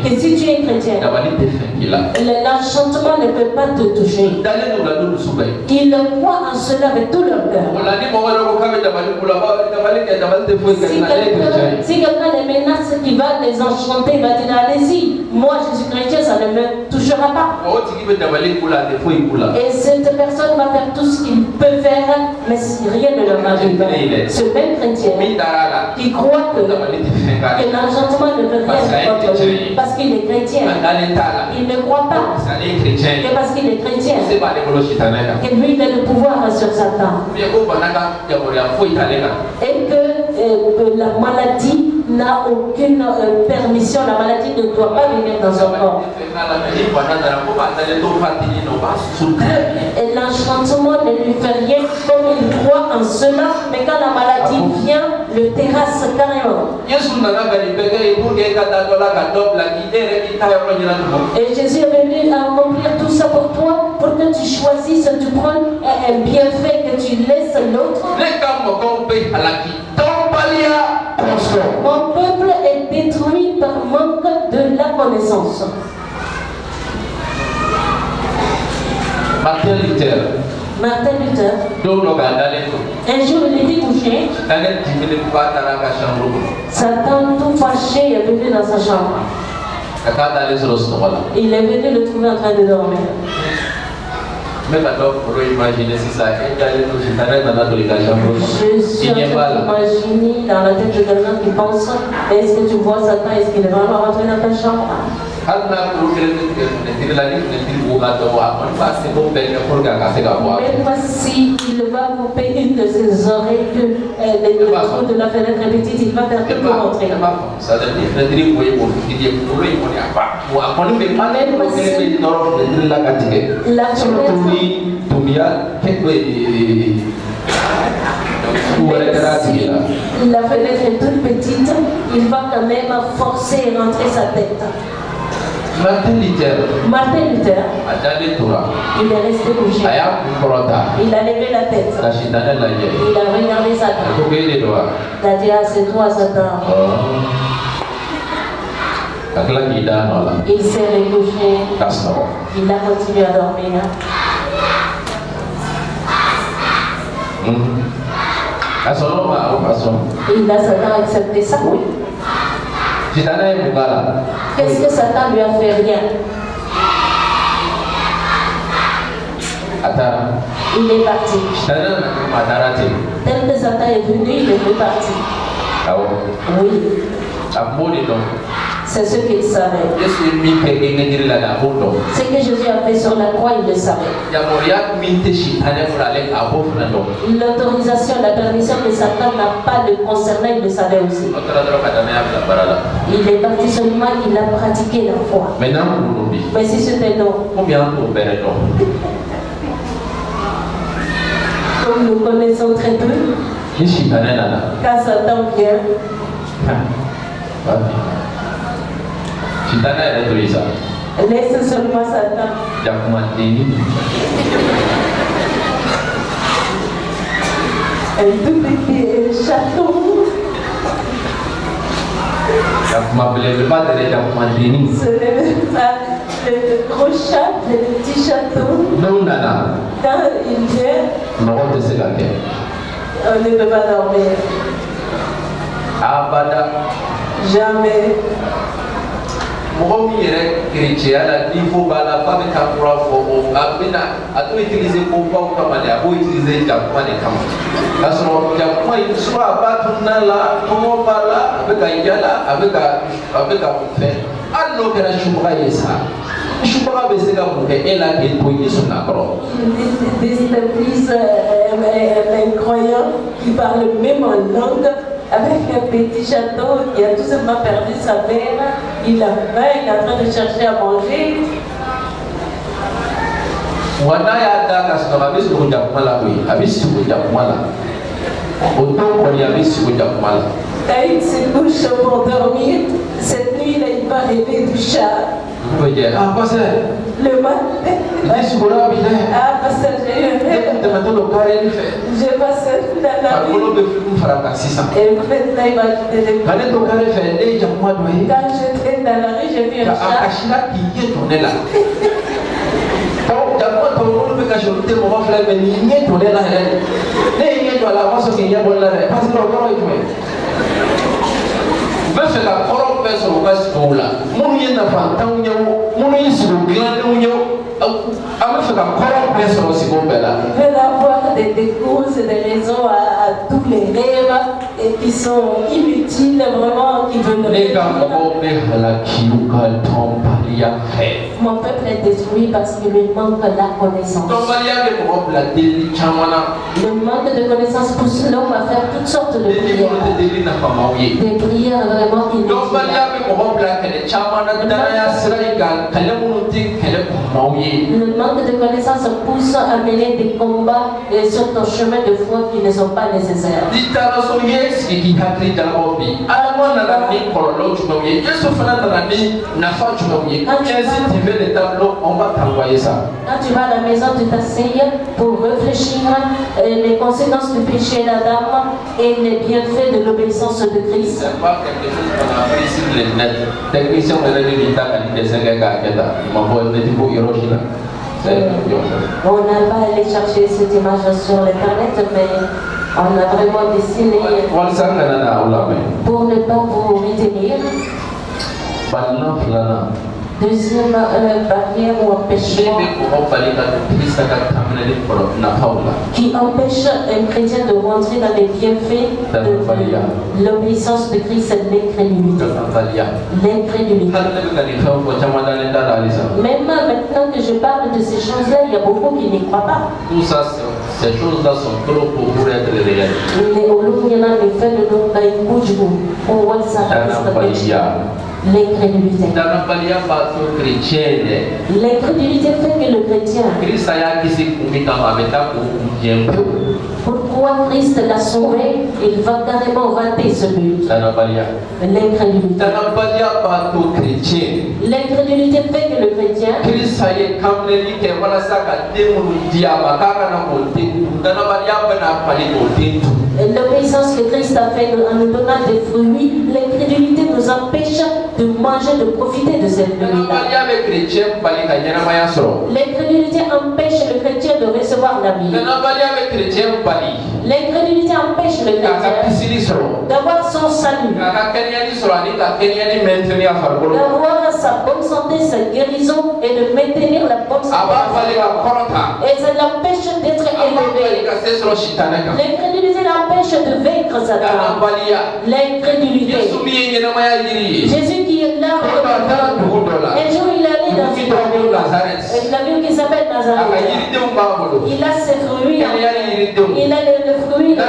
[SPEAKER 1] que si tu es chrétien, l'enchantement ne peut pas te toucher. Ils croient en cela avec tout leur cœur. Si quelqu'un les menace qui va les enchanter, il va dire allez-y, moi je suis chrétien, ça ne me touchera pas. Et cette personne va faire tout ce qu'il peut faire, mais rien ne leur arrive. Ce même chrétien qui croit que l'enchantement ne peut rien contre lui parce qu'il est chrétien, il ne croit pas que parce qu'il est chrétien que lui il a le pouvoir sur Satan et que la maladie n'a aucune permission, la maladie ne doit pas venir dans son corps. Et l'enchantement ne lui fait rien comme il croit en cela, mais quand la maladie vient, le terrasse carrément. Et Jésus est venu accomplir tout ça pour toi, pour que tu choisisses, tu prennes un bienfait, que tu laisses l'autre. Mon peuple est détruit par manque de la connaissance.
[SPEAKER 2] Martin Luther.
[SPEAKER 1] Un jour il était couché. Satan tout fâché est venu dans sa chambre. Il est venu le trouver en train de dormir.
[SPEAKER 2] Je suis en train
[SPEAKER 1] d'imaginer dans la tête de quelqu'un qui pense est-ce que tu vois Satan, est-ce qu'il est vraiment rentré dans ta chambre? Même s'il va couper une de ses oreilles, de la fenêtre petite, il va faire tout pour rentrer. La fenêtre est toute petite, il va quand même forcer et rentrer sa tête. Martin Luther, il est resté couché. Il a levé la tête. Il a regardé Satan. Il a dit, ah, c'est toi Satan. Il s'est recouché. Il a continué à dormir. Il a Satan accepté ça, oui. Qu'est-ce que Satan lui a fait? Rien. Il est parti. Tel que Satan est venu, il est parti. Oui. C'est ce qu'il savait. Ce que Jésus a fait sur la croix, il le savait. L'autorisation, la permission de Satan n'a pas le concernant, il le savait aussi. Il est parti seulement, il a pratiqué la foi. Mais si c'était non, comme nous connaissons très peu, quand Satan vient, laisse seulement Satan. Un tout petit chatons.
[SPEAKER 2] Ce n'est pas
[SPEAKER 1] le gros chat, le petit chaton.
[SPEAKER 2] Non, nana.
[SPEAKER 1] Quand il vient,
[SPEAKER 2] on
[SPEAKER 1] ne peut pas dormir.
[SPEAKER 2] Abada.
[SPEAKER 1] Jamais.
[SPEAKER 2] Mɔgɔ min yɛrɛ chrétien la niveau b'a la f'a bɛ taa kura fɔ o a bɛna a t'o utiliser ko baw kama dɛ a b'o utiliser jakuma de kama k'a sɔrɔ jakuma in soit a b'a tununa la kɔngɔ b'a la a bɛ ka yala a bɛ ka mun fɛ hali n'o kɛra subaga ye sa subaga bɛ se ka mun kɛ e la k'e to Yesu nakɔrɔ.
[SPEAKER 1] Déstabilise un croyant qui parle même en langue. Avec un petit chaton qui a tout simplement perdu sa mère, il a faim, il est en train de chercher à manger. Quand il se couche pour dormir, cette nuit il va rêver du chat.
[SPEAKER 2] Ah, pasteur.
[SPEAKER 1] Le matin. Ah, pasteur, j'ai eu un rêve. J'ai passé dans la rue. Et en fait, là, il m'a quitté les Quand j'étais dans la rue, j'ai vu un chat.
[SPEAKER 2] Bɛɛ fɛ ka kɔrɔ bɛɛ sɔrɔ u ka sigiw la minnu ye nafantanw ye o minnu ye sigi dilanenw ye o an bɛ fɛ ka kɔrɔ bɛɛ sɔrɔ sigiw bɛɛ la.
[SPEAKER 1] Ils veulent avoir des causes, des raisons à tous les rêves et qui sont inutiles vraiment, qui veulent
[SPEAKER 2] ne ka mɔgɔw bɛ halakiw ka tɔnbaliya fɛ.
[SPEAKER 1] Mon peuple est détruit parce qu'il lui manque la connaissance.
[SPEAKER 2] Tɔnbaliya bɛ mɔgɔ bila deli caman na.
[SPEAKER 1] Le manque de connaissance pousse l'homme à faire toutes sortes de prières. Des prières vraiment inutiles. Le manque de connaissance pousse à mener des combats sur ton chemin de foi qui ne sont pas nécessaires. Quand tu vas à la maison, tu t'asseyes pour réfléchir les conséquences du péché d'Adam et les bienfaits de l'obéissance de Christ.
[SPEAKER 2] C'est pas quelque chose qu'on a appris sur le net. Technicien de l'État qui descend
[SPEAKER 1] on n'a pas allé chercher cette image sur l'internet, mais on a vraiment dessiné pour ne pas vous retenir. Deuxième barrière ou empêchement qui empêche un chrétien de rentrer dans les bienfaits de l'obéissance de Christ, l'incrédulité. L'incrédulité. Même maintenant que je parle de ces choses-là, il y a beaucoup qui n'y croient pas.
[SPEAKER 2] Tout ça, ces choses-là sont trop pour être réelles.
[SPEAKER 1] L'incrédulité. L'incrédulité fait que le chrétien. Pourquoi Christ l'a sauvé, il va carrément rater ce but. L'incrédulité. L'incrédulité fait que le chrétien. L'obéissance que Christ a fait en nous donnant des fruits, l'incrédulité nous empêche de manger, de profiter de cette vie-là. L'incrédulité empêche le chrétien de recevoir la vie. L'incrédulité empêche le chrétien d'avoir son salut, d'avoir sa bonne santé, sa guérison et de maintenir la bonne santé. Et ça l'empêche d'être élevé. L'incrédulité l'empêche de vaincre Satan. L'incrédulité. Jésus qui est là, un jour il est allé dans une ville qui s'appelle Nazareth. Il a ses fruits, il a le fruit de la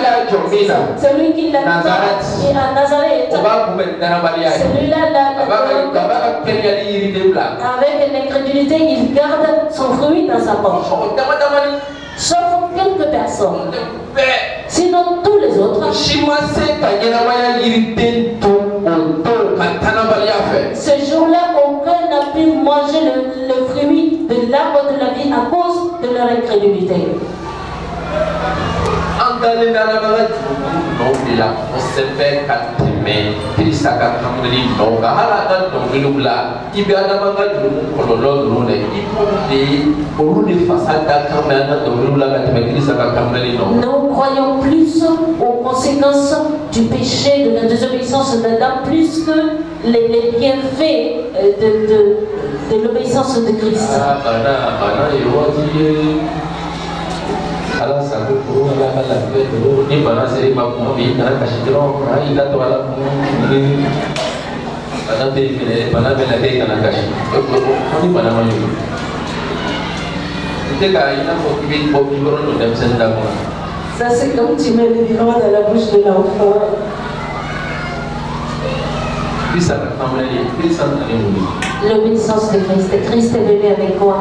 [SPEAKER 1] celui qui l'a à Nazareth. Celui-là, avec l'incrédulité, il garde son fruit dans sa poche. Sauf quelques personnes. Sinon, tous les autres. Ce jour-là, aucun n'a pu manger le fruit de l'arbre de la vie à cause de leur incrédulité.
[SPEAKER 2] la osebe kateme pirisaka kameli noga hala dongilula ibada banga dulu kololo dulu ne ipote orune fasada kamela dongilula kateme pirisaka kameli no.
[SPEAKER 1] Nous croyons plus aux conséquences du péché, de la désobéissance d'Adam, plus que les bienfaits de l'obéissance de Christ.
[SPEAKER 2] Ala sabu ko ala ala ko ni bana seri ma ko bi na ka shidro ra ila to ala ko ni ana be ni bana be la ke kana ka shi ko ni bana ma yu ite ka ina ko bi ko bi ro no dem sen da ko.
[SPEAKER 1] Ça c'est comme tu mets le vivant dans la bouche de l'enfant. L'obéissance de Christ. Christ est venu avec quoi?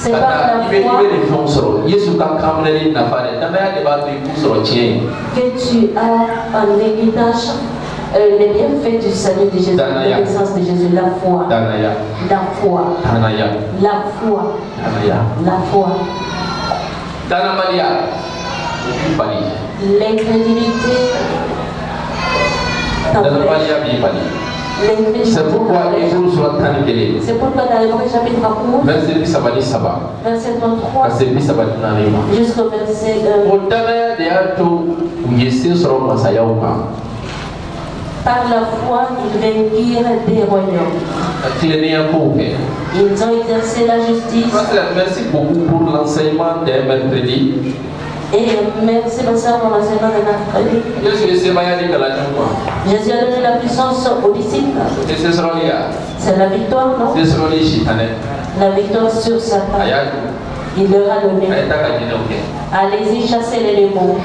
[SPEAKER 1] C'est par la foi que tu as un héritage, les bienfaits du salut de Jésus, l'obéissance de Jésus, la foi. La foi. La foi. La foi. L'incrédulité.
[SPEAKER 2] C'est pourquoi Hébreux sur la tanigele.
[SPEAKER 1] C'est pourquoi dans l'Hébreux chapitre 11, verset 33 jusqu'au verset par la foi, ils vainquirent des royaumes. Ils ont exercé la justice.
[SPEAKER 2] Merci beaucoup pour l'enseignement d'un mercredi.
[SPEAKER 1] Et merci pour l'enseignement de mercredi. Jésus a donné la puissance aux disciples. C'est la victoire, non? La victoire sur Satan. Il leur a donné. Allez-y, chassez les démons.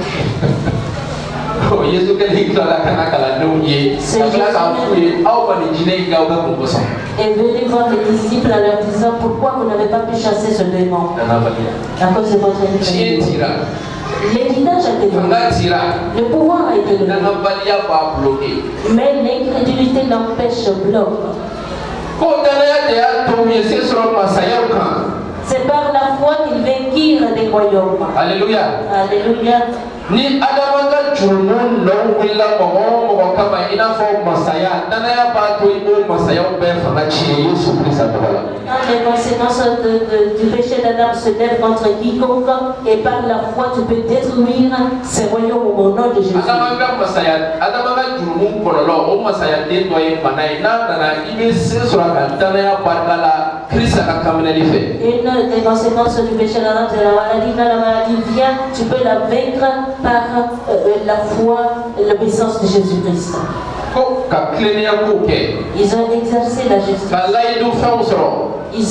[SPEAKER 1] Et venez voir les disciples en leur disant pourquoi vous n'avez pas pu chasser ce démon. À cause de votre incrédulité. L'héritage a été donné. Le pouvoir a été donné. Mais l'incrédulité l'empêche, bloque. C'est par la foi qu'ils vainquirent des royaumes.
[SPEAKER 2] Alléluia.
[SPEAKER 1] Alléluia.
[SPEAKER 2] Ni adamanga jumun no willa mo kama ina fo masaya danaya ba to ibo masaya be fanga chi Yesu Christ abala.
[SPEAKER 1] Les conséquences du péché d'Adam se lèvent contre quiconque et par la foi tu peux détruire ces royaumes au nom de Jésus.
[SPEAKER 2] Adamanga masaya adamanga jumun kololo o masaya de to e manai na na ibe se sura kan danaya barkala Christ akamene life.
[SPEAKER 1] Une des conséquences du péché d'Adam c'est la maladie. Quand la maladie vient, tu peux la vaincre par la foi et l'obéissance de Jésus-Christ. Ils ont exercé la justice. Ils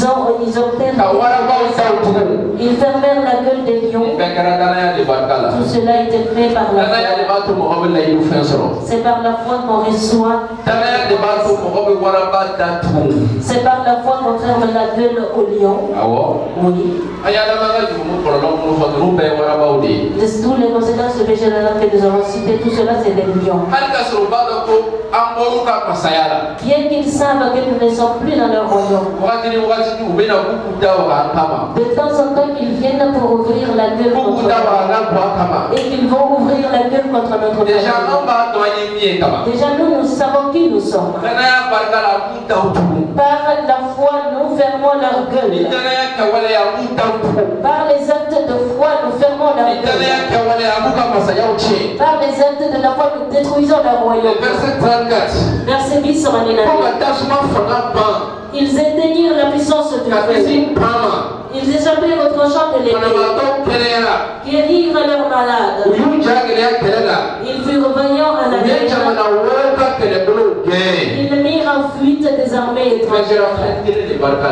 [SPEAKER 1] fermèrent la gueule des lions. Tout cela a été fait par la foi. C'est par la foi qu'on reçoit. C'est par la foi qu'on ferme la gueule au lion. Oui. De toutes les conséquences du péché que nous avons cité, tout cela c'est des lions. Bien qu'ils savent que nous ne sommes plus dans leur royaume. De temps en temps, ils viennent pour ouvrir la gueule contre nous. Et qu'ils vont ouvrir la gueule contre notre royaume. Déjà, nous savons qui nous sommes. Par la foi, nous fermons leur gueule. Par les actes de foi, nous fermons leur gueule. Par les actes de la foi, nous détruisons leur royaume. Verset 10 sur ils éteignirent la puissance du feu. Ils échappèrent au tranchant de l'épée. Guérirent leurs malades. Ils furent vaillants à la guerre. Ils mirent en fuite des armées étrangères.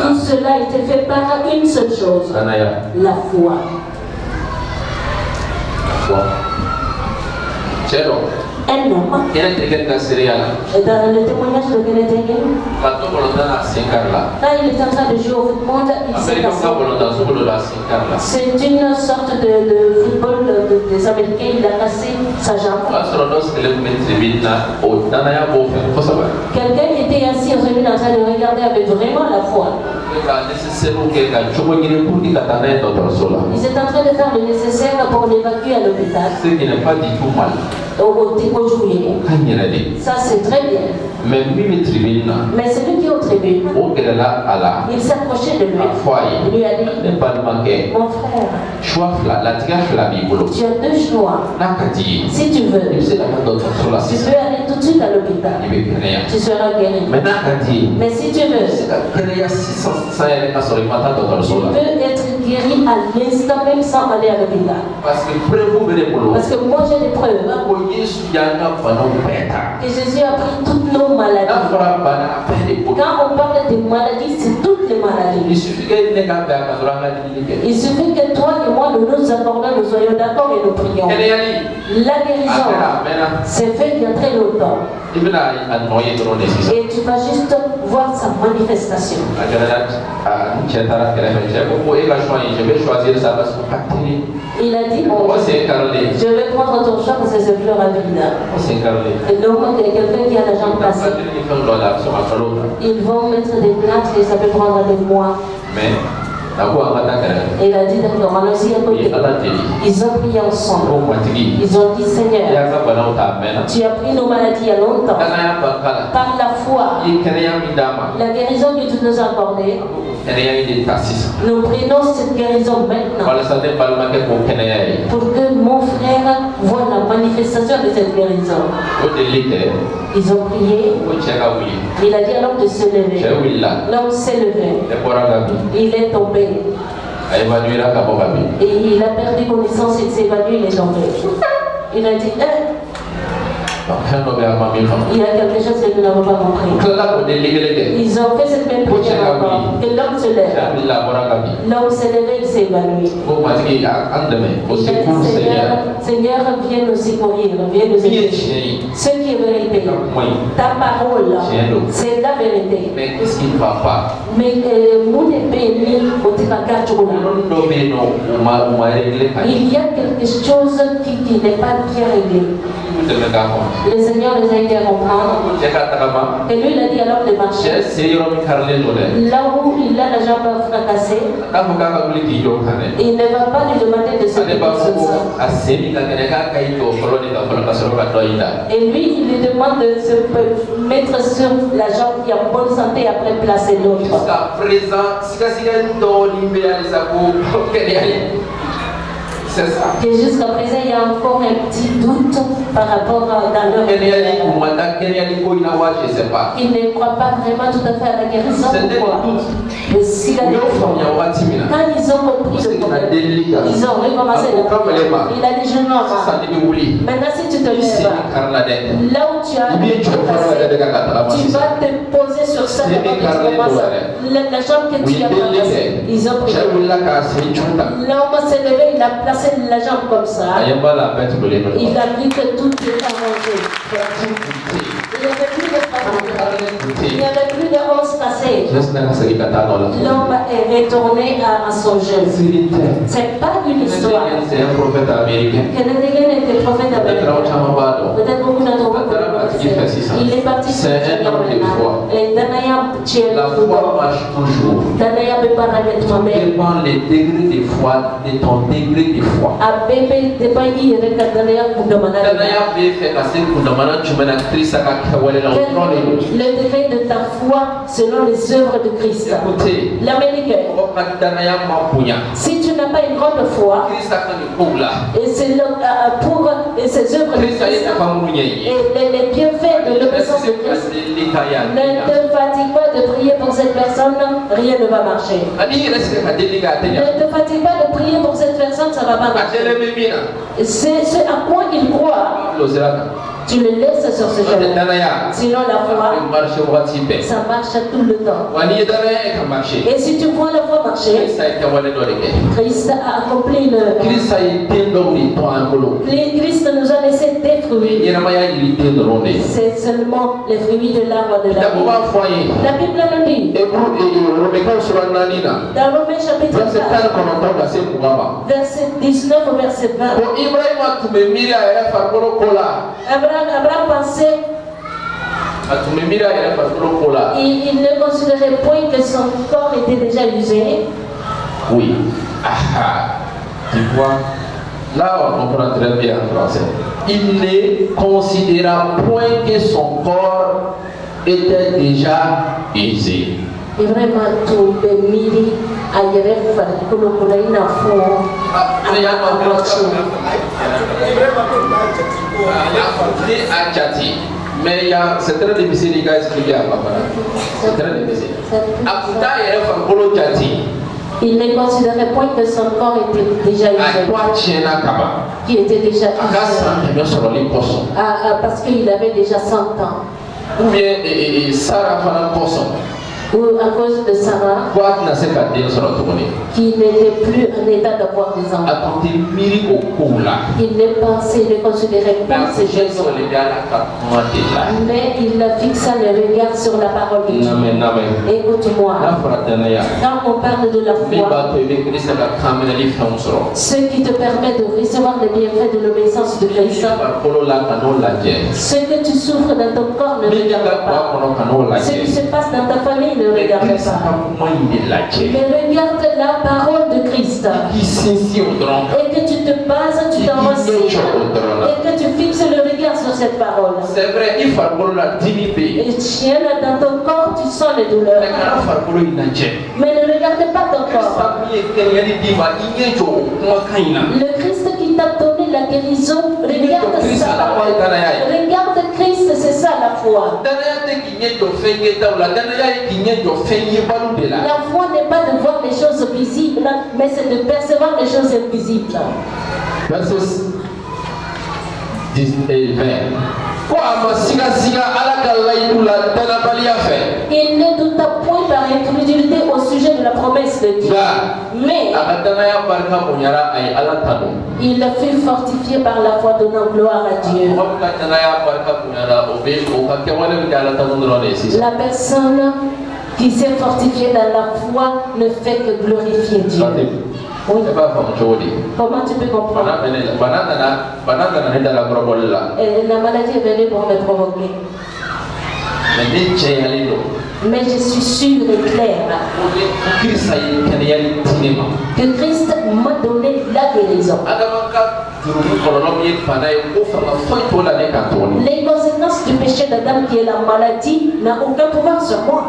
[SPEAKER 1] Tout cela a été fait par une seule chose. La foi. Un homme. Dans le témoignage de Kénétégué, quand il est en train de jouer au football, il s'est cassé. C'est une sorte de football les Américains, il a cassé sa jambe. Quelqu'un qui était assis en train de regarder avec vraiment la foi. Ils étaient en train de faire le nécessaire pour l'évacuer à l'hôpital.
[SPEAKER 2] Ce qui n'est pas du tout mal.
[SPEAKER 1] Ça c'est très bien.
[SPEAKER 2] Mais
[SPEAKER 1] celui qui est au tribune, il s'approchait de lui. Il lui a dit, mon frère, tu as deux choix. Si tu veux, tu peux aller tout de suite à l'hôpital. Tu seras guéri. Mais si tu veux, tu peux être guéri à l'instant même sans aller à l'hôpital. Parce que moi j'ai des preuves que Jésus a pris toutes nos maladies. Quand on parle des maladies, c'est toutes les maladies. Il suffit que toi et moi nous nous accordons, nous soyons d'accord et nous prions. La guérison, c'est fait il y a très longtemps. Et tu vas juste voir sa manifestation. Il a dit, je vais prendre ton choix parce que c'est fleur à vide. Et donc, il y a quelqu'un qui a la jambe cassée. Ils vont mettre des plaques et ça peut prendre des mois. Et il a dit d'accord, allons-y à côté. Ils ont prié ensemble. Ils ont dit Seigneur, tu as pris nos maladies il y a longtemps. Par la foi, la guérison que tu nous as accordée, nous prenons cette guérison maintenant. Pour que mon frère voit la manifestation de cette guérison. Ils ont prié. Il a dit à l'homme de se lever. L'homme s'est levé. Il est tombé. Et il a perdu connaissance, il s'est évanoui, il est tombé. Il a dit, il y a quelque chose que nous n'avons pas compris. Ils ont fait cette même prière encore. Que l'homme se lève. L'homme s'est levé, il s'est évanoui. Il a dit, Seigneur, viens nous secourir, viens nous aider. Ce qui est vérité, ta parole, c'est la vérité.
[SPEAKER 2] Mais qu'est-ce qui ne va pas?
[SPEAKER 1] Mais nous ne payons il y a quelque chose qui n'est pas bien réglé. Le Seigneur les a aidés à comprendre. Et lui, il a dit à l'homme de marcher. Là où il a la jambe fracassée, il ne va pas lui demander de se déplacer. Et lui, il lui demande de se mettre sur la jambe qui est en bonne santé et après placer l'autre. Jusqu'à présent, que jusqu'à présent il y a encore un petit doute par rapport à dans leur vie. Ils ne croient pas vraiment tout à fait à la guérison. Pourquoi? Quand ils ont compris le problème, ils ont recommencé le problème. Il a dit je n'en ai. Maintenant si tu te lèves là où tu as tu vas te poser sur ça la jambe que tu as placée. Ils ont pris. L'homme s'est levé, il a placé la jambe comme ça. Il a vu que tout est arrangé. Il n'y avait plus de os cassés. L'homme est retourné à son jeu. Ce n'est pas une histoire.
[SPEAKER 2] C'est un prophète américain.
[SPEAKER 1] Kennedy était prophète américain. Peut-être beaucoup d'entre vous. Il est parti.
[SPEAKER 2] C'est un homme de foi.
[SPEAKER 1] La
[SPEAKER 2] foi marche toujours. Dépend les degrés de foi, de ton degré de foi.
[SPEAKER 1] Le degré de ta foi selon les œuvres de Christ. L'Américain. Si tu n'as pas une grande foi, et c'est pour ces œuvres de Christ et les bienfaits de l'obéissance de Christ, ne te fatigue pas de prier pour cette personne, rien ne va marcher. Ne te fatigue pas de prier pour cette personne, ça ne va pas marcher. C'est à quoi il croit. tu le laisses sur ce chemin. Sinon la foi, ça marche tout le temps. Et si tu vois la foi marcher, Christ a accompli une œuvre. Christ nous a laissé des fruits. C'est seulement les fruits de l'arbre de la vie. La Bible nous dit, dans Romains chapitre 4, verset 19 au verset 20, Abraham pensait, il ne considérait point que son corps était déjà usé.
[SPEAKER 2] Oui. Tu vois, là on comprend très bien en français. Il ne considéra point que son corps était déjà usé.
[SPEAKER 1] Et vraiment tout le midi à Yeref, que l'on connaît une fois.
[SPEAKER 2] Mais c'est très difficile de expliquer à papa. C'est très difficile.
[SPEAKER 1] Il ne considérait point que son corps était déjà usé. Qui était déjà usé. Parce qu'il avait déjà 100 ans.
[SPEAKER 2] Ou bien Sarah
[SPEAKER 1] ou à cause de Sarah qui n'était plus en état d'avoir des enfants. Il ne pensait, il ne considérait pas ces choses. Mais il fixa le regard sur la parole de Dieu. Écoute-moi. Quand on parle de la foi, ce qui te permet de recevoir les bienfaits de l'obéissance de Christ, ce que tu souffres dans ton corps ne regarde pas. Ce qui se passe dans ta famille ne regarde pas. Mais regarde la parole de Christ. Et que tu te bases, tu t'en reçois. Et que tu fixes le regard sur cette parole.
[SPEAKER 2] C'est vrai, il faut
[SPEAKER 1] et tiens dans ton corps, tu sens les douleurs. Mais ne regarde pas ton corps. Le Christ qui t'a donné la guérison, regarde ça. Regarde Christ, c'est ça la foi. La foi n'est pas de voir les choses visibles, mais c'est de percevoir les choses invisibles.
[SPEAKER 2] Verset 10 et 20.
[SPEAKER 1] Il ne douta point par incrédulité au sujet de la promesse de Dieu. Mais il fut fortifié par la foi, donnant gloire à Dieu. La personne qui s'est fortifiée dans la foi ne fait que glorifier Dieu. Oui. Comment tu peux comprendre? Et la maladie est venue pour me provoquer. Mais je suis sûr et clair que Christ m'a donné la guérison. Les conséquences du péché d'Adam qui est la maladie n'ont aucun pouvoir sur moi.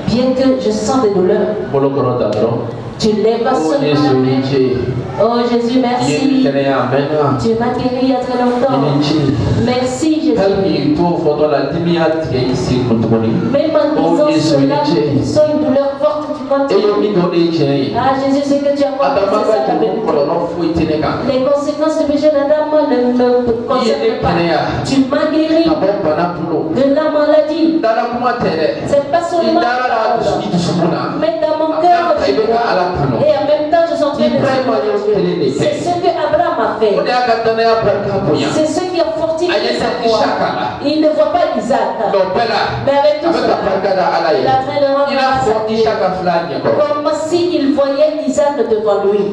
[SPEAKER 1] Bien que je sens des douleurs, tu lèves seulement. Oh Jésus, merci. Tu m'as guéri il y a très longtemps. Merci Jésus. Même en disant cela, tu sens une douleur forte, tu continues. Ah Jésus, c'est que tu as compris, c'est ça la vérité. Les conséquences du péché d'Adam ne me concernent pas. Tu m'as guéri de la maladie. C'est pas seulement mais dans mon cœur, je crois. Et en même temps, je suis en train de dire, c'est ce que Abraham a fait. C'est ce qui a fortifié sa foi. Il ne voit pas Isaac. Mais avec tout cela, il a train de rendre comme s'il voyait Isaac devant lui.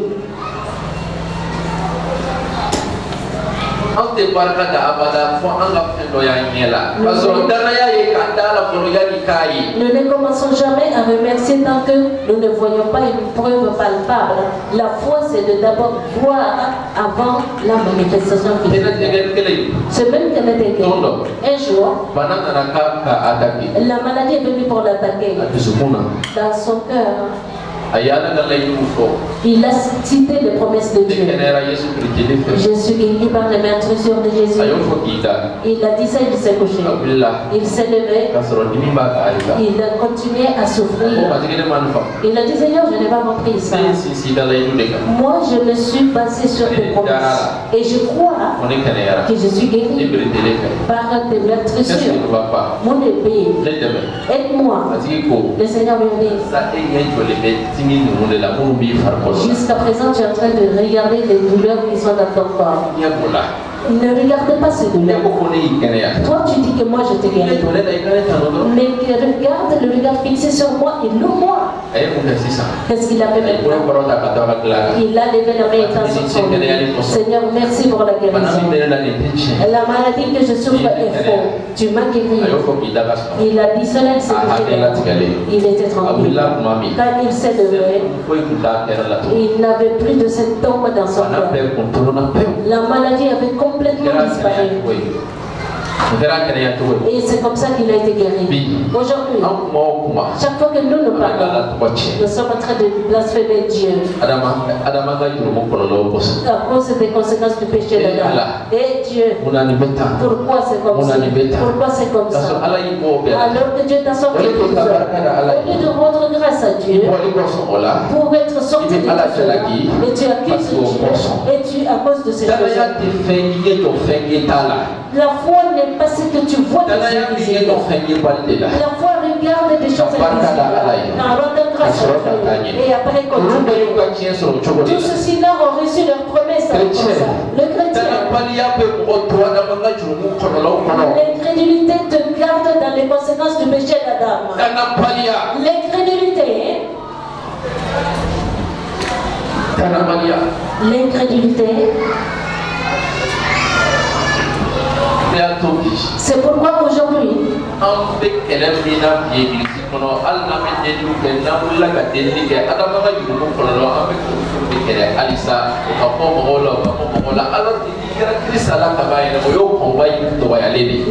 [SPEAKER 2] Nous ne
[SPEAKER 1] commençons jamais à remercier tant que nous ne voyons pas une preuve palpable. La foi, c'est de d'abord voir avant la manifestation physique. C'est même qu'elle était guérie. Un jour, la maladie est venue pour l'attaquer dans son cœur. Il a cité les promesses de Dieu. Jésus guéri par les meurtrissures de Jésus. Il a dit ça, il s'est couché. Il s'est levé. Il a continué à souffrir. Il a dit, Seigneur, je n'ai pas compris ça. Moi, je me suis basé sur tes promesses. Et je crois que je suis guéri par tes meurtrissures. Mon épée, aide-moi. Le Seigneur me dit, jusqu'à présent, tu es en train de regarder les douleurs qui sont dans ton corps. Ne regarde pas ces douleurs. Toi, tu dis que moi, je t'ai guéri. Mais regarde le regard fixé sur moi et loue-moi. Qu'est-ce qu'il a fait maintenant? Il a levé la main et étant sur son lit. Seigneur, merci pour la guérison. La maladie que je souffre est faux. Tu m'as guéri. Il a dit cela, il s'est couché. Il était tranquille. Quand il s'est levé, il n'avait plus de cette tombe dans son cœur. La maladie avait complètement disparu. Et c'est comme ça qu'il a été guéri. Aujourd'hui, chaque fois que nous nous parlons, nous sommes en train de blasphémer Dieu à cause des conséquences du péché d'Adam. Et Dieu, pourquoi c'est comme ça? Pourquoi c'est comme ça? Alors que Dieu t'a sorti de tout ça, au lieu de rendre grâce à Dieu pour être sorti de tout cela, et tu accuses Dieu, et tu, à cause de ces choses, la foi n'est pas ce que tu vois dans les visibles. La foi regarde des choses invisibles. Rendre grâce à Dieu. Et après continue. Tout ceci-là ont reçu leur promesse. Le chrétien, l'incrédulité te garde dans les conséquences du péché d'Adam. L'incrédulité. L'incrédulité. C'est pourquoi aujourd'hui,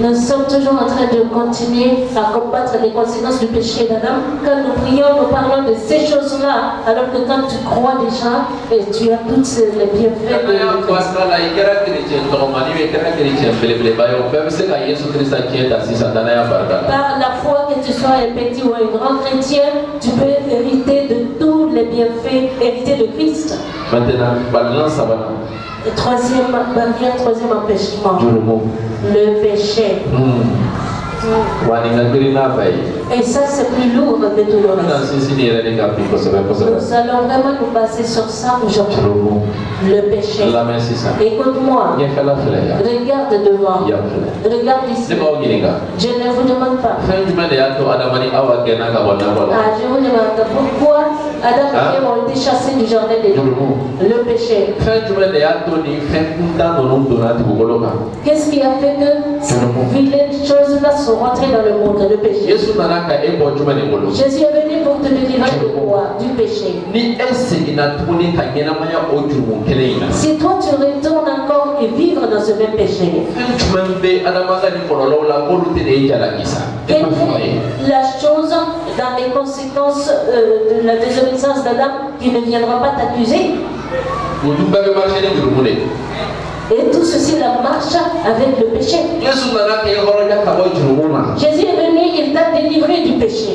[SPEAKER 1] nous sommes toujours en train de continuer à combattre les conséquences du péché d'Adam. Quand nous prions, nous parlons de ces choses-là, alors que quand tu crois déjà et tu as tous les bienfaits de Christ. Par la foi, que tu sois un petit ou un grand chrétien, tu peux hériter de tous les bienfaits hérités de Christ.
[SPEAKER 2] Maintenant,
[SPEAKER 1] Troisième barrière, troisième empêchement, le péché. Et ça, c'est plus lourd de tout le reste. Nous allons vraiment nous baser sur ça aujourd'hui. Le péché. Écoute-moi. Regarde devant. Regarde ici. Je ne vous demande pas. Je vous demande pourquoi Adam et Ève ont été chassés du jardin d'Éden. Le péché. Qu'est-ce qui a fait que ces vilaines choses-là sont rentrées dans le monde, le péché? Jésus est venu pour te délivrer de quoi? Du péché. Si toi tu retournes encore et vivre dans ce même péché, quelle est la chose dans les conséquences de la désobéissance d'Adam qui ne viendra pas t'accuser? Et tout ceci la marche avec le péché. Jésus est venu, il t'a délivré du péché.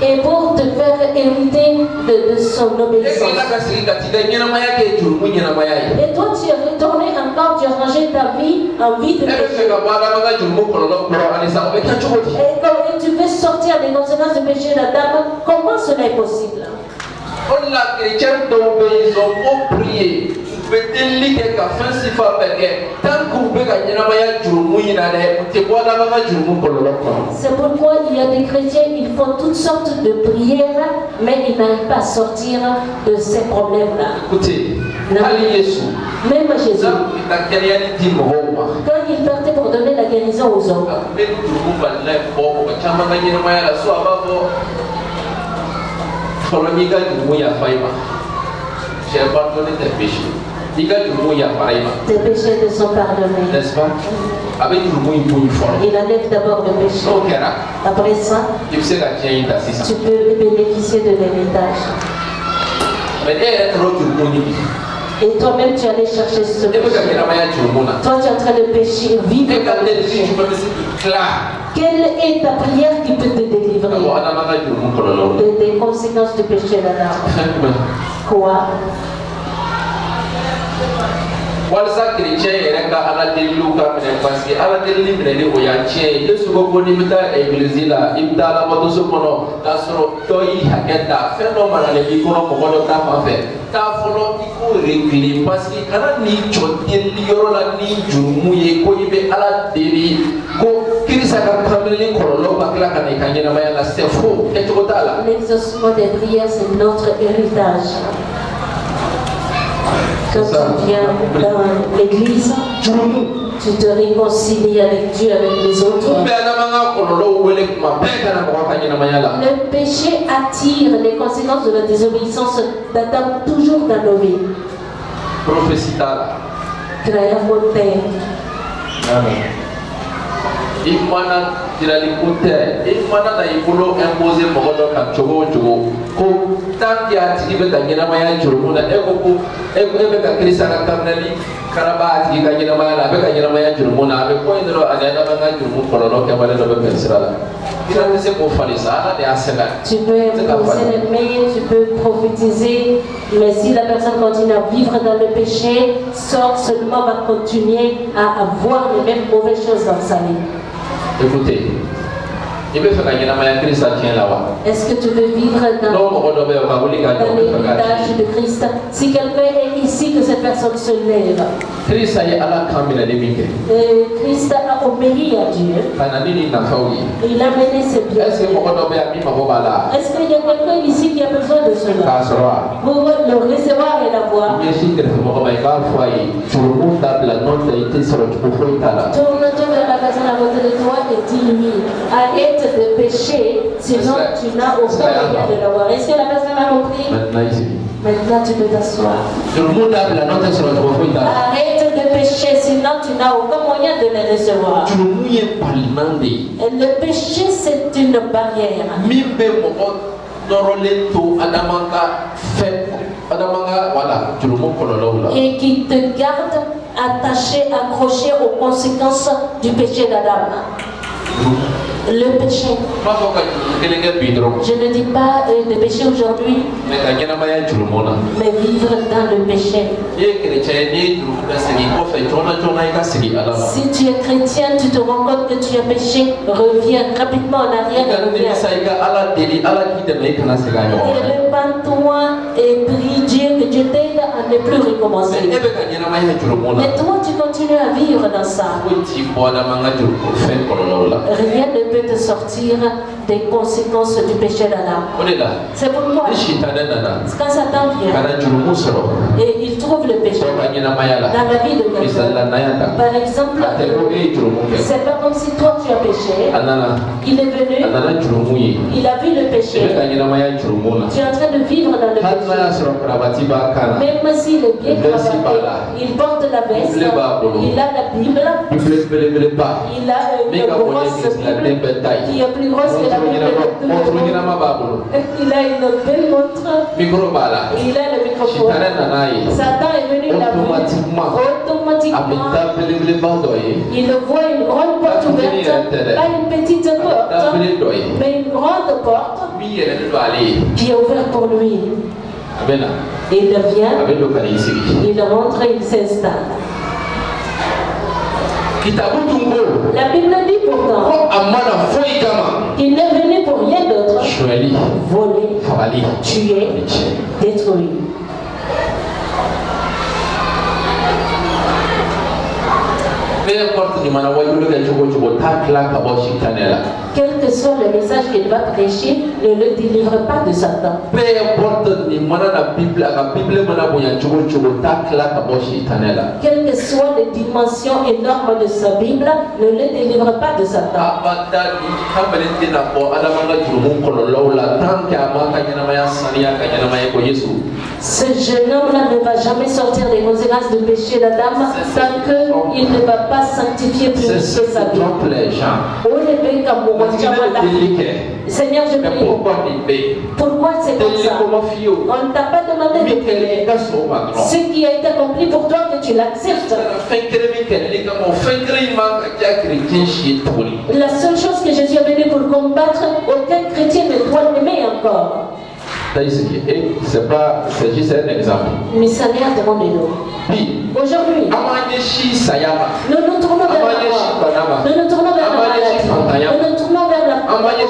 [SPEAKER 1] Et pour te faire hériter de son obéissance. Et toi tu es retourné encore, tu as rangé ta vie en vie de péché. Et tu veux sortir des conséquences du péché d'Adam. Comment cela est possible?
[SPEAKER 3] Les chrétiens ils ont prié.
[SPEAKER 1] C'est pourquoi il y a des chrétiens, ils font toutes sortes de prières, mais ils n'arrivent pas à sortir de ces problèmes-là. Même Jésus, quand il partait pour donner la guérison aux hommes,
[SPEAKER 3] j'ai pardonné tes péchés.
[SPEAKER 1] tes péchés te sont pardonnés.
[SPEAKER 2] N'est-ce pas?
[SPEAKER 1] Il enlève d'abord le péché. Après ça, tu peux bénéficier de l'héritage. Et toi-même, tu allais chercher ce péché. Toi, tu es en train de pécher, vivre dans le péché. Quelle est ta prière qui peut te délivrer des conséquences du péché d'Adam? Quoi?
[SPEAKER 3] walasa chrétien yɛrɛ ka ala delilu ka minɛ parce que ala delili minɛli o y'a tiɲɛ ye yesu ko ko n'i bɛ taa église la i bɛ taa alabato kɔnɔ k'a sɔrɔ dɔ y'i hakɛ ta fɛn dɔ maralen b'i kɔnɔ mɔgɔ dɔ ta fan fɛ taa fɔlɔ i k'o régler parce que kana n'i jɔ deli yɔrɔ la ni jurumu ye ko i bɛ ala deli ko kirisa ka kanbɛli kɔlɔlɔ ka tila ka na i ka ɲɛnamaya la c'est faux kɛcogo t'a la.
[SPEAKER 1] L'exaucement des prières, c'est notre héritage. Quand tu viens dans l'église, tu te réconcilies avec Dieu, avec les autres. Le péché attire les conséquences de la désobéissance d'Adam toujours dans nos vies.
[SPEAKER 2] Prophétie. Imana tirali kunte imana na ibulo imposer mogodo ka chogo ko tanki ati be ka nyina maya chogo na ego be ka krisa ka kamnali karaba ati ka nyina maya la be ka nyina maya chogo na be ko indro ada banga chogo kololo ke wale no be pensala ila se ko fali ça de asela.
[SPEAKER 1] Tu peux imposer les mains, tu peux prophétiser, mais si la personne continue à vivre dans le péché, seulement va continuer à avoir les mêmes mauvaises choses dans sa vie.
[SPEAKER 2] Écoutez,
[SPEAKER 1] est-ce que tu veux vivre dans l'héritage de Christ? Si quelqu'un est ici, que cette personne se lève. Christ a obéi à Dieu. Il a mené ses biens. Est-ce qu'il y a quelqu'un ici qui a besoin de cela? Pour le recevoir et l'avoir. Tourne-toi vers la personne à côté de toi et dis-lui, arrête de pécher, sinon tu n'as aucun moyen de l'avoir. Est-ce que la personne a compris? Maintenant tu peux t'asseoir. Arrête de pécher, sinon tu n'as aucun moyen de les recevoir. Le péché, c'est une barrière. Et qui te garde attaché, accroché aux conséquences du péché d'Adam. Le péché. Je ne dis pas de péché aujourd'hui, mais vivre dans le péché. Si tu es chrétien, tu te rends compte que tu as péché, reviens rapidement en arrière et reviens. Répands-toi et prie Dieu que Dieu t'aide à ne plus recommencer. Mais toi, tu continues à vivre dans ça. Rien ne peut te sortir des conséquences du péché d'Adam. C'est pourquoi quand Satan vient et il trouve le péché dans la vie de quelqu'un, par exemple, c'est pas comme si toi tu as péché, il est venu, il a vu le péché, tu es en train de vivre dans le péché, même s'il est bien travaillé, il porte la veste, il a la Bible, il a une grosse Bible qui est plus grosse que la Bible de tout le monde. Il a une belle montre, il a le microphone. Satan est venu là-bas automatiquement. Il voit une grande porte ouverte, pas une petite porte, mais une grande porte qui est ouverte pour lui. Et il vient, il rentre et il s'installe. La Bible dit pourtant qu'il n'est venu pour rien d'autre, voler, tuer, détruire. Quel que soit le message qu'il va prêcher, ne le délivre pas de Satan. Quelles que soient les dimensions énormes de sa Bible, ne le délivre pas de Satan. Ce jeune homme-là ne va jamais sortir des conséquences de péché d'Adam tant qu'il ne va pas sanctifier, purifier sa vie. Seigneur, je prie. Pourquoi c'est comme ça? On ne t'a pas demandé de prier. Ce qui a été accompli pour toi, que tu l'acceptes. La seule chose que Jésus a venu pour combattre, aucun chrétien ne doit l'aimer encore.
[SPEAKER 2] C'est juste un exemple.
[SPEAKER 1] Mais ça vient de mon élo. Aujourd'hui, nous nous tournons vers la mort. Nous nous tournons vers la maladie. Nous nous tournons vers la pauvreté.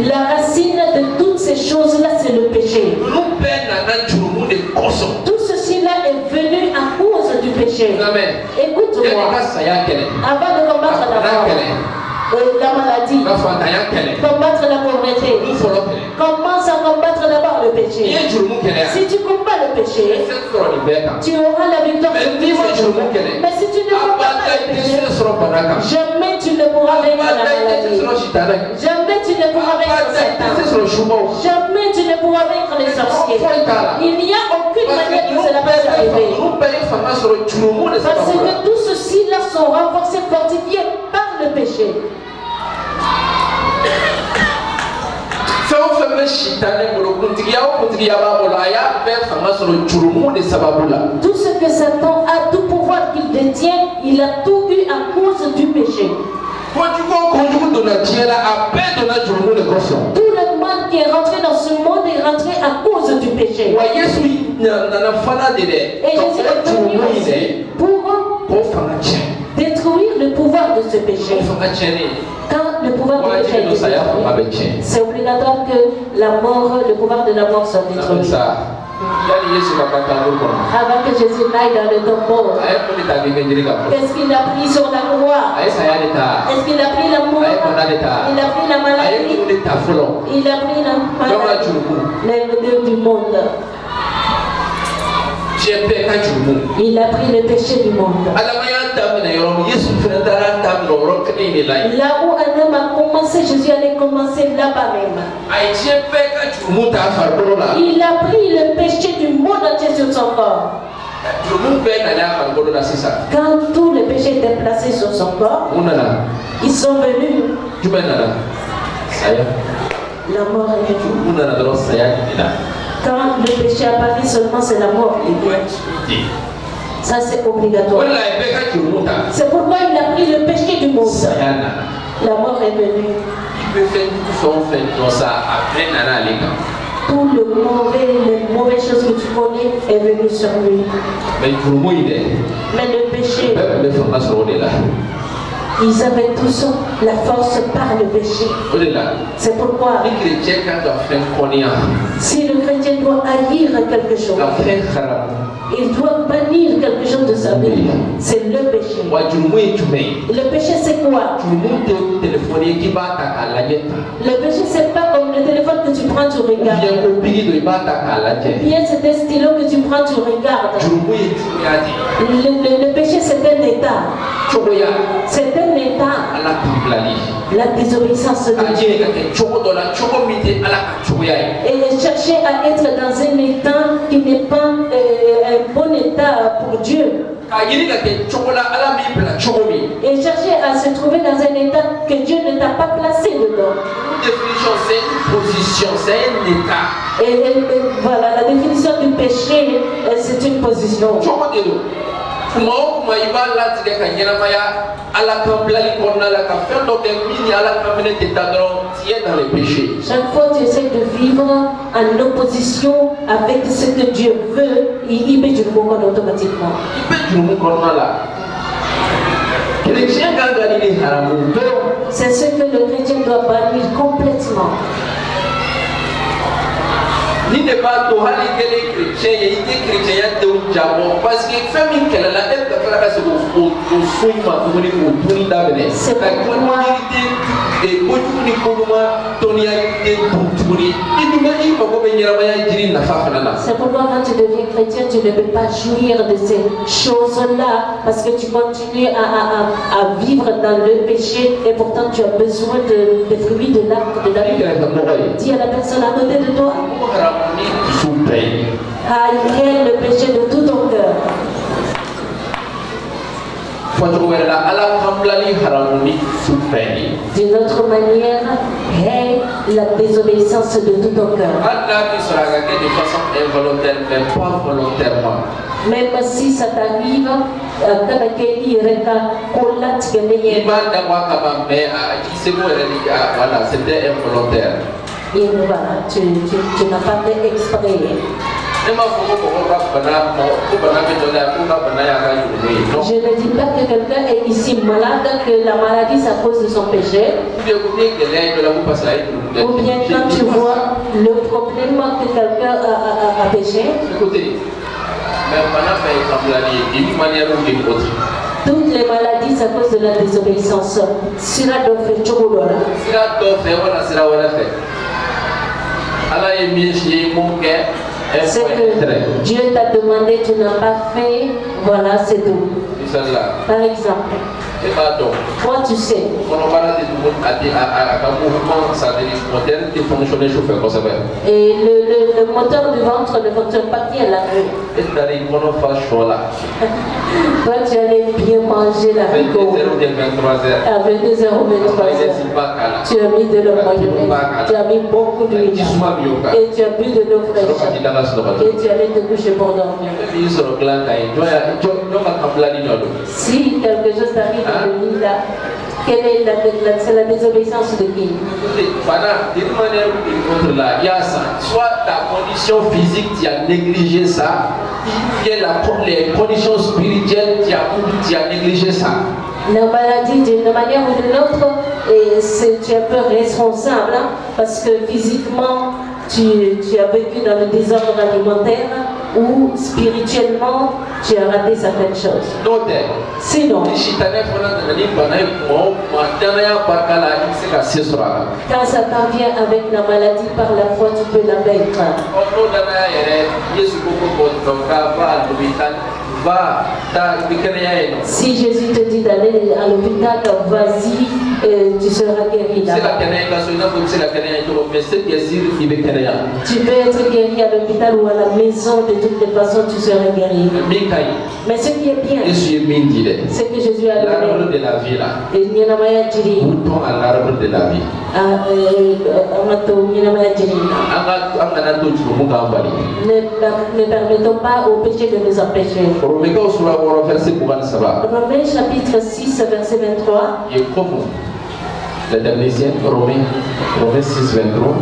[SPEAKER 1] La racine de toutes ces choses-là, c'est le péché. Tout ceci-là est venu à cause du péché. Écoute-moi. Avant de combattre la mort, la maladie, combattre la pauvreté, commence à combattre d'abord le péché. Si tu combats le péché, tu auras la victoire sur tout. Mais si tu ne combats pas le péché, jamais tu ne pourras vaincre la maladie. Jamais tu ne pourras vaincre Satan. Jamais tu ne pourras vaincre les sorciers. Il n'y a aucune manière que cela puisse arriver. Parce que tout ceci-là sont renforcés, fortifiés par le péché. Tout ce que Satan a, tout pouvoir qu'il détient, il a tout eu à cause du péché. Tout le monde qui est rentré dans ce monde est rentré à cause du péché. Et Jésus est venu aussi pour détruire le pouvoir de ce péché. Quand le pouvoir du péché est détruit, c'est obligatoire que la mort, le pouvoir de la mort soit détruit. Avant que Jésus n'aille dans le tombeau, qu'est-ce qu'il a pris sur la croix? Est-ce qu'il a pris l'amour? Il a pris la maladie? Il a pris la maladie, les deux du monde. Il a pris le péché du monde. Là où Adam a commencé, Jésus allait commencer là-bas même. Il a pris le péché du monde entier sur son corps. Quand tous les péchés étaient placés sur son corps, ils sont venus. La mort est venue. Quand le péché apparaît seulement, c'est la mort qui vient. Ça, c'est obligatoire. C'est pourquoi il a pris le péché du monde. La mort est venue. Tout le mauvais, les mauvaises choses que tu connais est venu sur lui. Mais le péché, ils avaient tous la force par le péché. C'est pourquoi si le chrétien doit haïr quelque chose, il doit bannir quelque chose de sa vie, c'est le péché. Le péché, c'est quoi? Le péché, c'est pas comme le téléphone que tu prends, tu regardes. Bien, c'est un stylo que tu prends, tu regardes. Le péché, c'est un état. C'est un état. La désobéissance de Dieu. Et chercher à être dans un état qui n'est pas un bon état pour Dieu. Et chercher à se trouver dans un état que Dieu ne t'a pas placé dedans.
[SPEAKER 2] C'est une position, c'est un état.
[SPEAKER 1] Et voilà, la définition du péché, c'est une position.
[SPEAKER 2] Chaque
[SPEAKER 1] fois tu essaies de vivre en opposition avec ce que Dieu veut, il met du monde automatiquement. C'est ce que le chrétien doit bannir complètement.
[SPEAKER 3] Ni ne pas to hali kele chrétien et ite chrétien ya de jabo parce que famille kele la et la se au soima to ni ko tuni dabene c'est la communauté et beaucoup ni ko ma tonia de tuni il me dit ko be nyara ya jiri na fa na.
[SPEAKER 1] C'est pourquoi quand tu deviens chrétien tu ne peux pas jouir de ces choses-là parce que tu continues à vivre dans le péché et pourtant tu as besoin des fruits de l'arbre de la vie. Dis à la personne à côté de toi. Haïs le péché de tout ton cœur. D'une autre manière, hais la désobéissance de tout ton cœur. Même si ça t'arrive,
[SPEAKER 3] c'était involontaire.
[SPEAKER 1] Et voilà, tu n'as pas fait exprès. Je ne dis pas que quelqu'un est ici malade, que la maladie c'est à cause de son péché. Ou bien quand tu vois le problème que quelqu'un a péché. Toutes les maladies c'est à cause de la désobéissance. Sira doit faire chocolat. C'est que Dieu t'a demandé, tu n'as pas fait, voilà, c'est tout. Par exemple, toi tu sais. Et le moteur du ventre ne fonctionne pas qui est la toi tu allais bien manger la vie à 22h ou 23h. Tu as mis de l'eau maillonnée, tu as mis beaucoup d'huile et tu as bu de l'eau fraîche et tu allais te coucher pour dormir. Si quelque chose t'arrive de nuit là, quelle est la désobéissance de qui?
[SPEAKER 3] Soit ta condition physique, tu as négligé ça, ou les conditions spirituelles, tu as négligé ça.
[SPEAKER 1] La maladie, d'une manière ou d'une autre, tu es un peu responsable, hein, parce que physiquement, tu as vécu dans le désordre alimentaire ou spirituellement, tu as raté certaines choses. Sinon, quand Satan vient avec la maladie par la foi, tu peux la vaincre. Si Jésus te dit d'aller à l'hôpital, vas-y, tu seras guéri là. Tu peux être guéri à l'hôpital ou à la maison, de toutes les façons tu seras guéri. Mais ce qui est bien, c'est que Jésus a donné
[SPEAKER 3] l'arbre de la vie là.
[SPEAKER 1] Bouton
[SPEAKER 3] à l'arbre de la vie.
[SPEAKER 1] Ne permettons pas au péché de nous empêcher. Romains chapitre 6 verset 23.
[SPEAKER 3] La dernière Romains 6 23.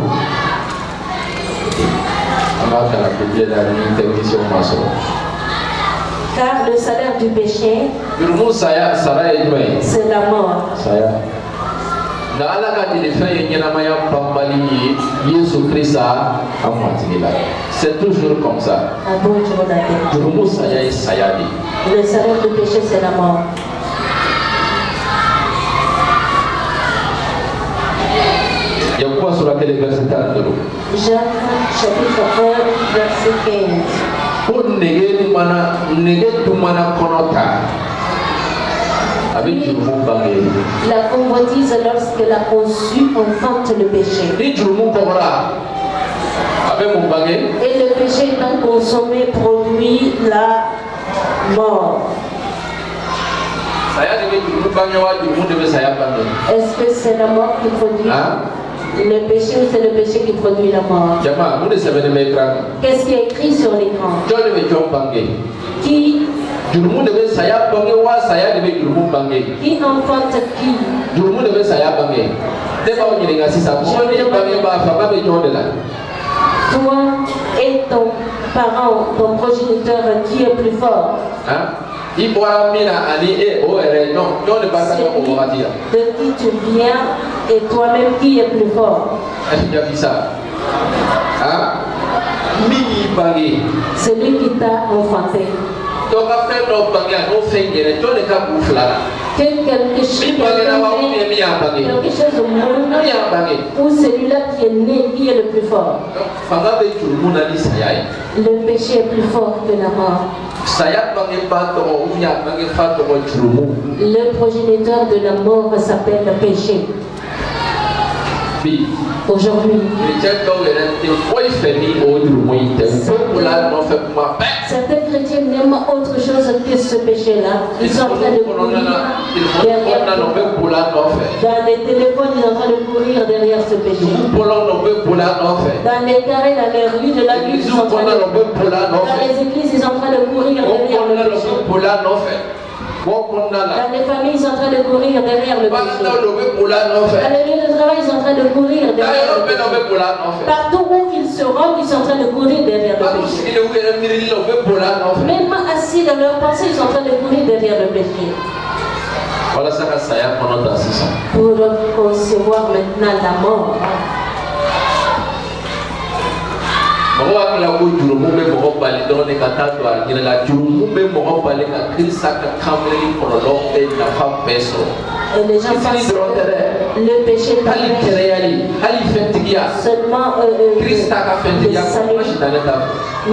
[SPEAKER 1] Car le salaire du péché, c'est la mort.
[SPEAKER 3] C'est toujours comme ça.
[SPEAKER 1] Le salaire du péché, c'est la mort.
[SPEAKER 3] Il y a quoi sur laquelle verset 42?
[SPEAKER 1] Jacques chapitre 1 verset 15. La convoitise lorsqu'elle a conçu enfante le péché. Et le péché étant consommé produit la mort. Est-ce que c'est la mort qui produit le péché ou c'est le péché qui produit la mort? Qu'est-ce qui est écrit sur l'écran? Qui enfante qui? Toi et ton parent, ton progéniteur, qui est plus fort? De qui tu viens et toi-même qui est plus fort? Celui qui t'a enfanté. Quelque chose au monde où celui-là qui est né, qui est le plus fort. Le péché est plus fort que la mort. Le progéniteur de la mort s'appelle le péché. Aujourd'hui, certains chrétiens n'aiment autre chose que ce péché-là. Ils sont en train de courir derrière. Dans les téléphones, ils sont en train de courir derrière ce péché. Dans les carrés, dans les rues de la ville, ils sont en train de courir. Dans les églises, ils sont en train de courir derrière le péché. Dans les familles, ils sont en train de courir derrière le péché. Dans les lieux de travail, ils sont en train de courir derrière le péché. Partout où ils se rendent, ils sont en train de courir derrière le péché. Même assis dans leurs pensées, ils sont en train de courir derrière le péché. Pour concevoir maintenant la mort. Et les gens pensent que le péché seulement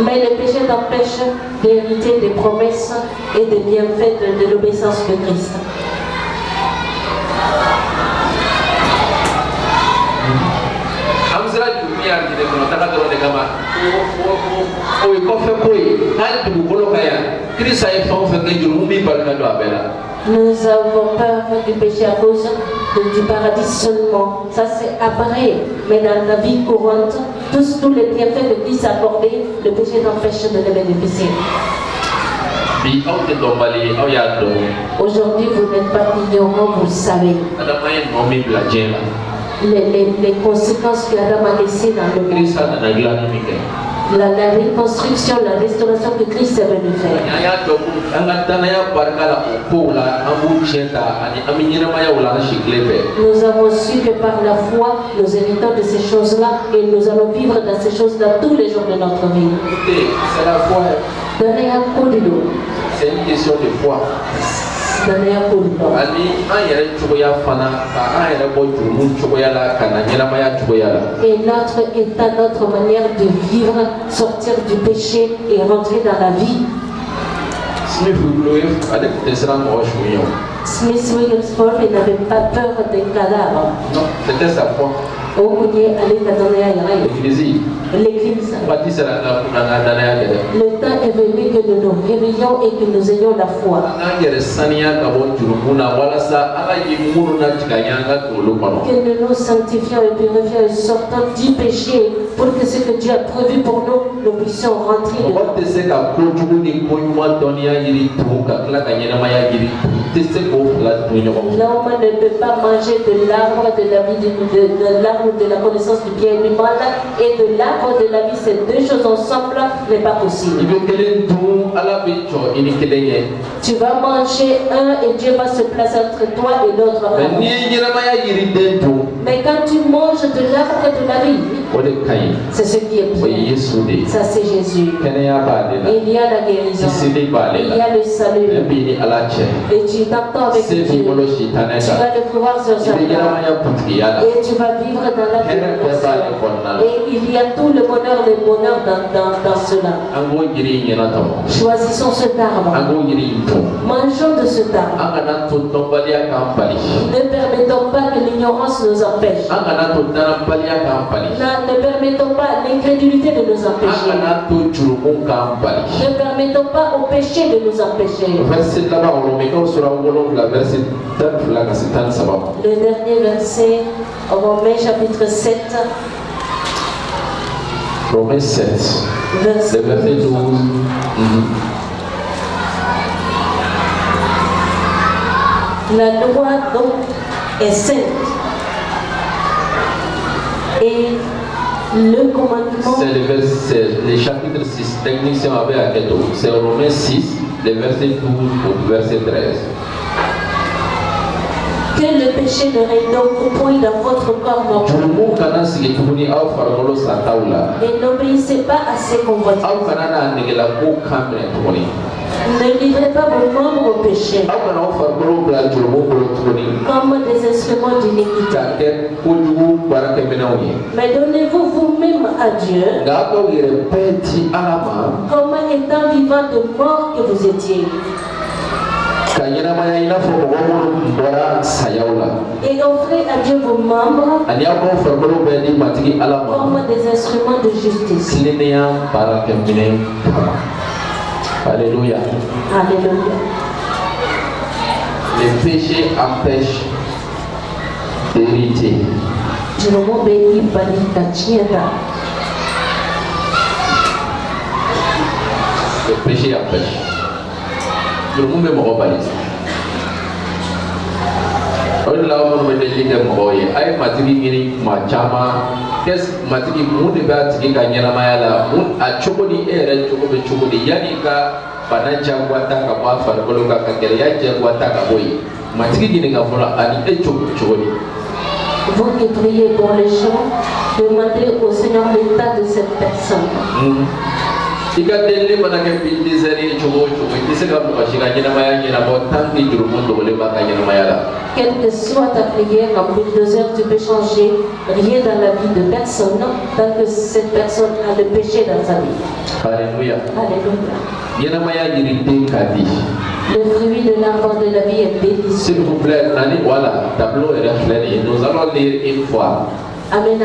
[SPEAKER 1] mais le péché t'empêche d'hériter des promesses et des bienfaits de l'obéissance de Christ. Nous avons peur du péché à cause du paradis seulement. Ça c'est après. Mais dans la vie courante, tous les bienfaits que Christ a accordés, le péché t'empêche de les bénéficier. Aujourd'hui, vous n'êtes pas ignorant, vous le savez. Les conséquences qu'Adam a laissées dans le monde. La reconstruction, la restauration que Christ est venu faire. Nous avons su que par la foi, nous héritons de ces choses-là et nous allons vivre dans ces choses-là tous les jours de notre vie.
[SPEAKER 3] C'est la foi. C'est une question de foi. Et
[SPEAKER 1] notre état, notre manière de vivre, sortir du péché et rentrer dans la vie. Smith Wigglesworth n'avait pas peur des cadavres.
[SPEAKER 3] Non, c'était sa foi.
[SPEAKER 1] L'église. Le temps est venu que nous nous réveillons et que nous ayons la foi. Que nous nous sanctifions et purifions et sortons du péché pour que ce que Dieu a prévu pour nous, nous puissions rentrer dedans. L'homme ne peut pas manger de l'arbre de la vie, de l'arbre de la connaissance du bien et du mal, et de l'arbre de la vie. Ces deux choses ensemble n'est pas possible. Tu vas manger un et Dieu va se placer entre toi et l'autre. Mais quand tu manges de l'arbre de la vie, c'est ce qui est bien. Ça c'est Jésus. Il y a la guérison. Il y a le salut. Et tu t'entends avec Dieu. Tu vas le pouvoir sur sa terre. Et tu vas vivre dans la bénédiction. Et il y a tout le bonheur dans cela. Choisissons cet arbre. Mangeons de cet arbre. Ne permettons pas que l'ignorance nous empêche. Ne permettons pas l'incrédulité de nous empêcher. Ne permettons pas au péché de nous empêcher. Le dernier verset, Romains chapitre 7.
[SPEAKER 2] Romains 7, verset 12.
[SPEAKER 1] La loi donc est sainte. Et le commandement.
[SPEAKER 2] C'est le chapitre 6, technicien avec Aketo. C'est Romains 6, le verset 12 au verset 13.
[SPEAKER 1] Que le péché ne règne donc point dans votre corps mortel. Et n'obéissez pas à ces convoitises. Ne livrez pas vos membres au péché comme des instruments d'iniquité. Mais donnez-vous vous-même à Dieu comme étant vivant de mort que vous étiez. Et offrez à Dieu vos membres comme des instruments de justice.
[SPEAKER 2] Alléluia.
[SPEAKER 1] Alléluia.
[SPEAKER 2] Les péchés empêchent d'hériter. Le péché empêche. Le monde est mort balise. On l'a on met les lignes mort. Aïe matiri gini machama. Qu'est-ce matiri monde va tirer gagner la mayala. Monde a chokodi ere chokodi yani ka pananja wata ka ba fargolo ka kakeriya je wata ka boy. Matiri gini ka fola ani e chokodi.
[SPEAKER 1] Vous qui priez pour les gens, demandez au Seigneur l'état de cette personne. Quel que soit ta prière, en plus de 2 heures, tu peux changer rien dans la vie de personne, tant que cette personne a le péché dans sa vie.
[SPEAKER 2] Alléluia.
[SPEAKER 1] Alléluia. Le fruit de l'arbre de la vie est délicieux.
[SPEAKER 2] S'il vous plaît, voilà, tableau est reflété. Nous allons lire une fois.
[SPEAKER 1] Amen.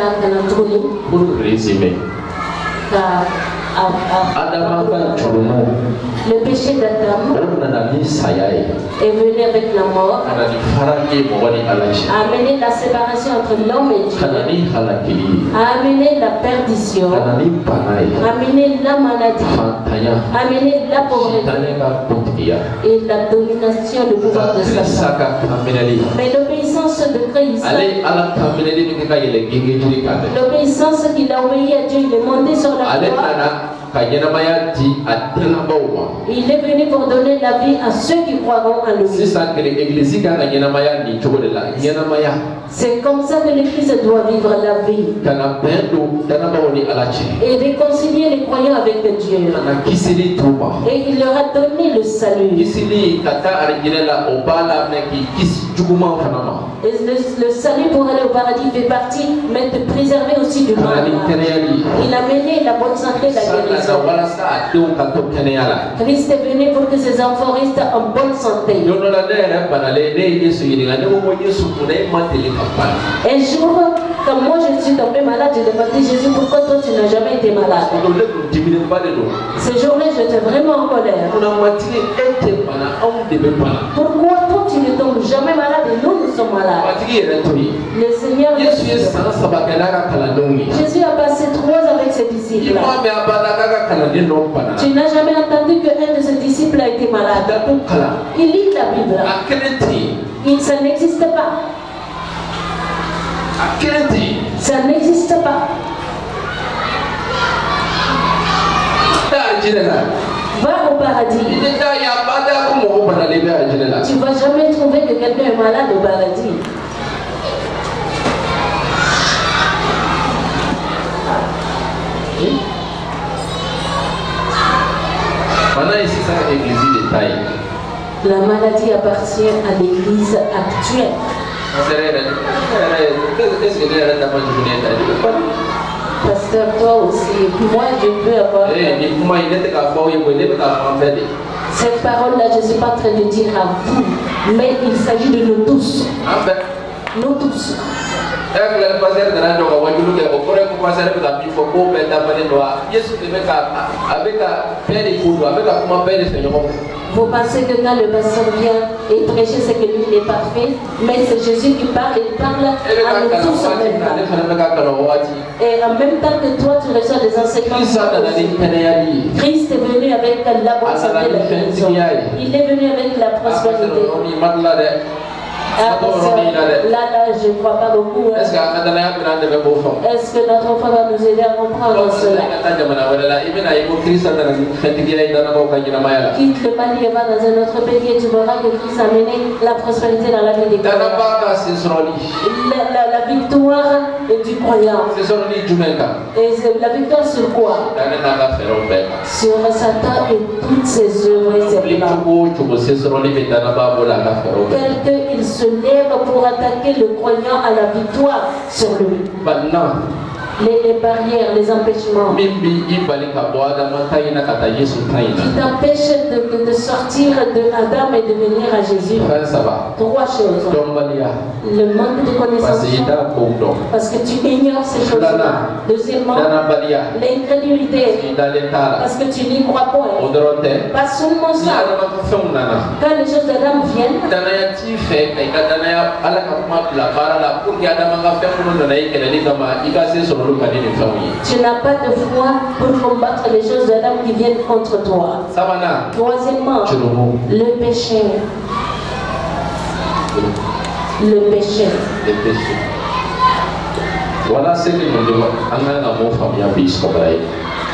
[SPEAKER 2] Pour résumer.
[SPEAKER 1] Le péché d'Adam est venu avec la mort, a amené la séparation entre l'homme et Dieu, a amené la perdition, a amené la maladie, a amené la pauvreté et la domination du pouvoir de Satan. Mais l'obéissance de Christ, l'obéissance qu'il a obéi à Dieu, il est monté sur la croix. Il est venu pour donner la vie à ceux qui croiront en lui. C'est comme ça que l'Église doit vivre la vie et réconcilier les croyants avec Dieu. Et il leur a donné le salut. Et le salut pour aller au paradis fait partie, mais de préserver aussi du mal. Il a mené la bonne santé, la guérison. Christ est venu pour que ses enfants restent en bonne santé. Un jour, quand moi je suis tombé malade, j'ai demandé Jésus, pourquoi toi tu n'as jamais été malade? Ce jour-là, j'étais vraiment en colère. Pourquoi toi tu ne tombes jamais malade et nous sommes malades? Le Seigneur Jésus a passé 3 ans avec ses disciples. Tu n'as jamais entendu qu'un de ses disciples a été malade. Il lit la Bible. Ça n'existe pas. Ça n'existe pas. Va au paradis. Tu ne vas jamais trouver que quelqu'un est malade au paradis. La maladie appartient à l'église actuelle. Pasteur, toi aussi, moi je peux avoir. Cette parole-là, je ne suis pas en train de dire à vous, mais il s'agit de nous tous. Nous tous. Vous pensez que quand le pasteur vient et prêcher, c'est que lui il est parfait, mais c'est Jésus qui parle et il parle à nous tous en même temps. Et en même temps que toi tu reçois des enseignements, Christ est venu avec la bonne santé, la guérison. Il est venu avec la prospérité. Là, je ne crois pas beaucoup. Est-ce que notre enfant va nous aider à comprendre cela? Quitte le Mali et va dans un autre pays et tu verras que Christ a mené la prospérité dans la vie des croyants. La victoire est du croyant. Et la victoire sur quoi? Sur Satan et toutes ses œuvres et ses plans. Tel qu'il se lève pour attaquer le croyant à la victoire sur lui. Les barrières, les empêchements qui t'empêchent de sortir de Adam et de venir à Jésus. Trois choses. Le manque de connaissance, parce que tu ignores ces choses-là. Deuxièmement, l'incrédulité, parce que tu n'y crois pas. Pas seulement ça. Quand les choses d'Adam viennent, tu n'as pas de foi pour combattre les choses d'Adam qui viennent contre toi. Troisièmement, le péché. Le péché.
[SPEAKER 3] Voilà ce que nous devons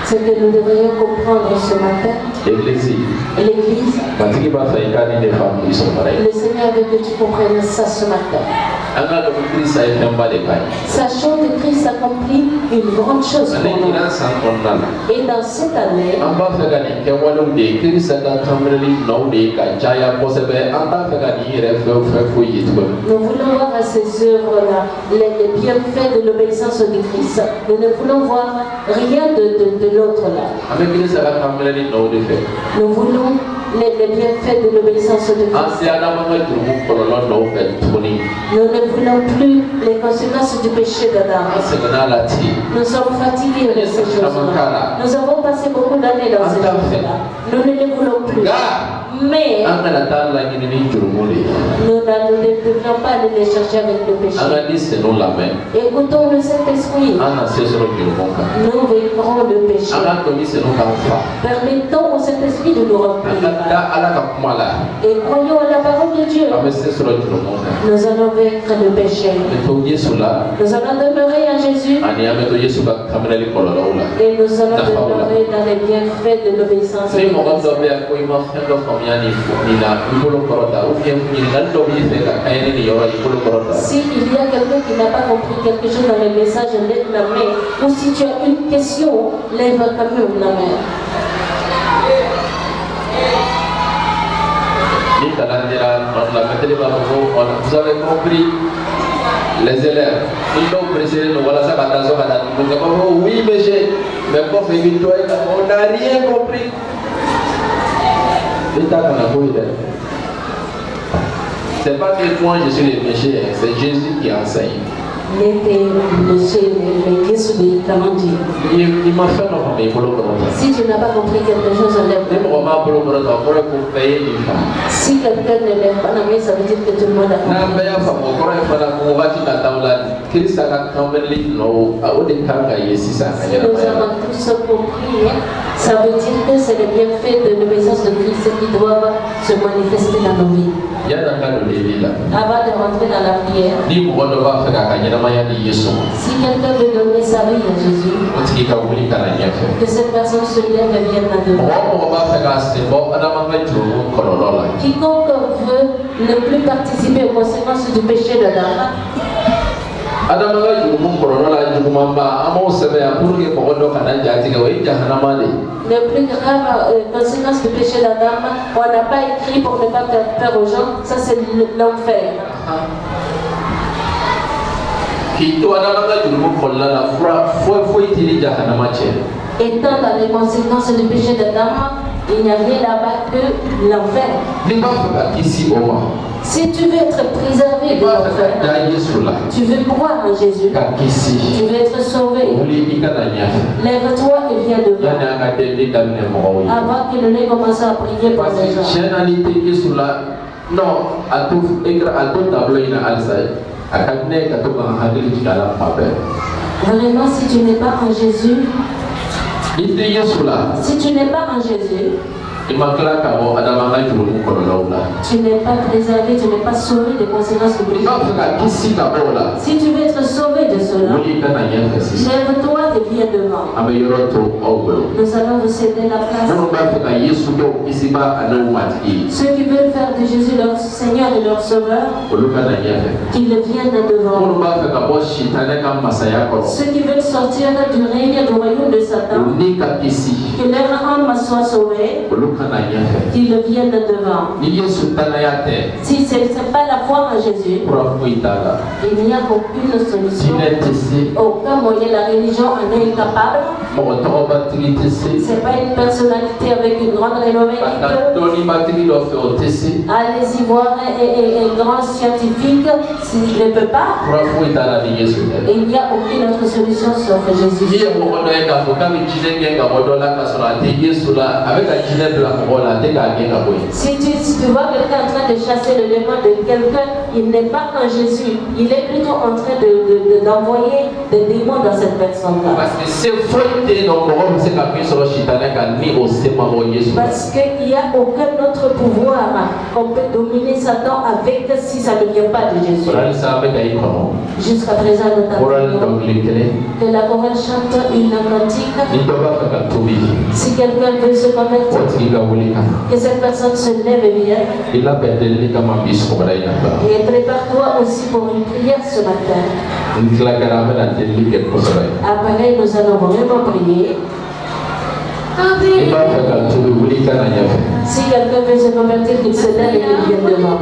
[SPEAKER 1] Ce que nous devrions comprendre ce matin. L'Église. Le Seigneur veut que tu comprennes ça ce matin. Sachant que Christ accomplit une grande chose pour nous. Et dans cette année, nous voulons voir à ces œuvres-là les bienfaits de l'obéissance de Christ. Nous ne voulons voir rien de l'autre là. Nous voulons les bienfaits de l'obéissance de Christ. Nous ne voulons plus les conséquences du péché d'Adam. Nous sommes fatigués de ces choses-là. Nous avons passé beaucoup d'années dans ces choses-là. Nous ne les voulons plus. Mais nous ne devrions pas aller les chercher avec le péché. Écoutons le Saint-Esprit. Nous vaincrons le péché. Permettons au Saint-Esprit de nous remplir. Et croyons à la parole de Dieu. Nous allons vaincre le péché. Nous allons demeurer à Jésus. Et nous allons demeurer dans les bienfaits de l'obéissance de Christ. Si il y a quelqu'un qui n'a pas compris quelque chose dans le message, lève la main. Ou si tu as une question, lève quand même la main.
[SPEAKER 3] Vous avez compris les élèves. Ils ont précédé nous. Voilà ça, oui, mais on n'a rien compris. C'est pas que moi je suis le péché, c'est Jésus qui enseigne.
[SPEAKER 1] Il
[SPEAKER 3] m'a fait non, mais
[SPEAKER 1] si tu n'as pas compris quelque chose, lève. Si quelqu'un ne lève pas la main, ça veut dire que tout le monde a compris. Nous avons tous compris, ça veut dire que c'est le bienfait de l'obéissance de Christ qui doivent se manifester dans nos vies. Avant de rentrer dans la prière, si quelqu'un veut donner sa vie à Jésus, que cette personne se lève et vienne à demain. Quiconque veut ne plus participer aux conséquences du péché d'Adam, les plus graves conséquences du péché d'Adam, on n'a pas écrit pour ne pas faire peur aux gens, ça c'est l'enfer. Étant dans les conséquences du péché d'Adam, il n'y a rien là-bas que l'enfer. Si tu veux être préservé de l'enfer, tu veux croire en Jésus, tu veux être sauvé, lève-toi et viens devant, avant que nous n'ayons commencé à prier pour les gens. Non, à tout tableau, il y a vraiment, si tu n'es pas en Jésus, si tu n'es pas en Jésus, Tu n'es pas préservé, tu n'es pas sauvé des conséquences du péché. Si tu veux être sauvé de cela, lève-toi et viens devant. Nous allons vous céder la place. Ceux qui veulent faire de Jésus leur Seigneur et leur Sauveur, qu'ils viennent devant. Ceux qui veulent sortir du règne du royaume de Satan, que leur âme soit sauvée, qu'ils viennent devant. Si ce n'est pas la foi en Jésus, il n'y a aucune solution. Aucun moyen, la religion en est incapable. Ce n'est pas une personnalité avec une grande renommée. Allez-y voir un grand scientifique, s'il ne peut pas. Il n'y a aucune autre solution sauf Jésus. Si tu vois quelqu'un en train de chasser le démon de quelqu'un, il n'est pas en Jésus. Il est plutôt en train d'envoyer des démons dans cette personne-là. Parce qu'il n'y a aucun autre pouvoir qu'on peut dominer Satan avec si ça ne vient pas de Jésus. Jusqu'à présent, nous t'avons que la chorale chante une cantique. Si quelqu'un veut se convertir, que cette personne se lève et vienne. Et prépare-toi aussi pour une prière ce matin. Après, nous allons vraiment prier. Si quelqu'un veut se convertir, qu'il se lève et qu'il vienne devant.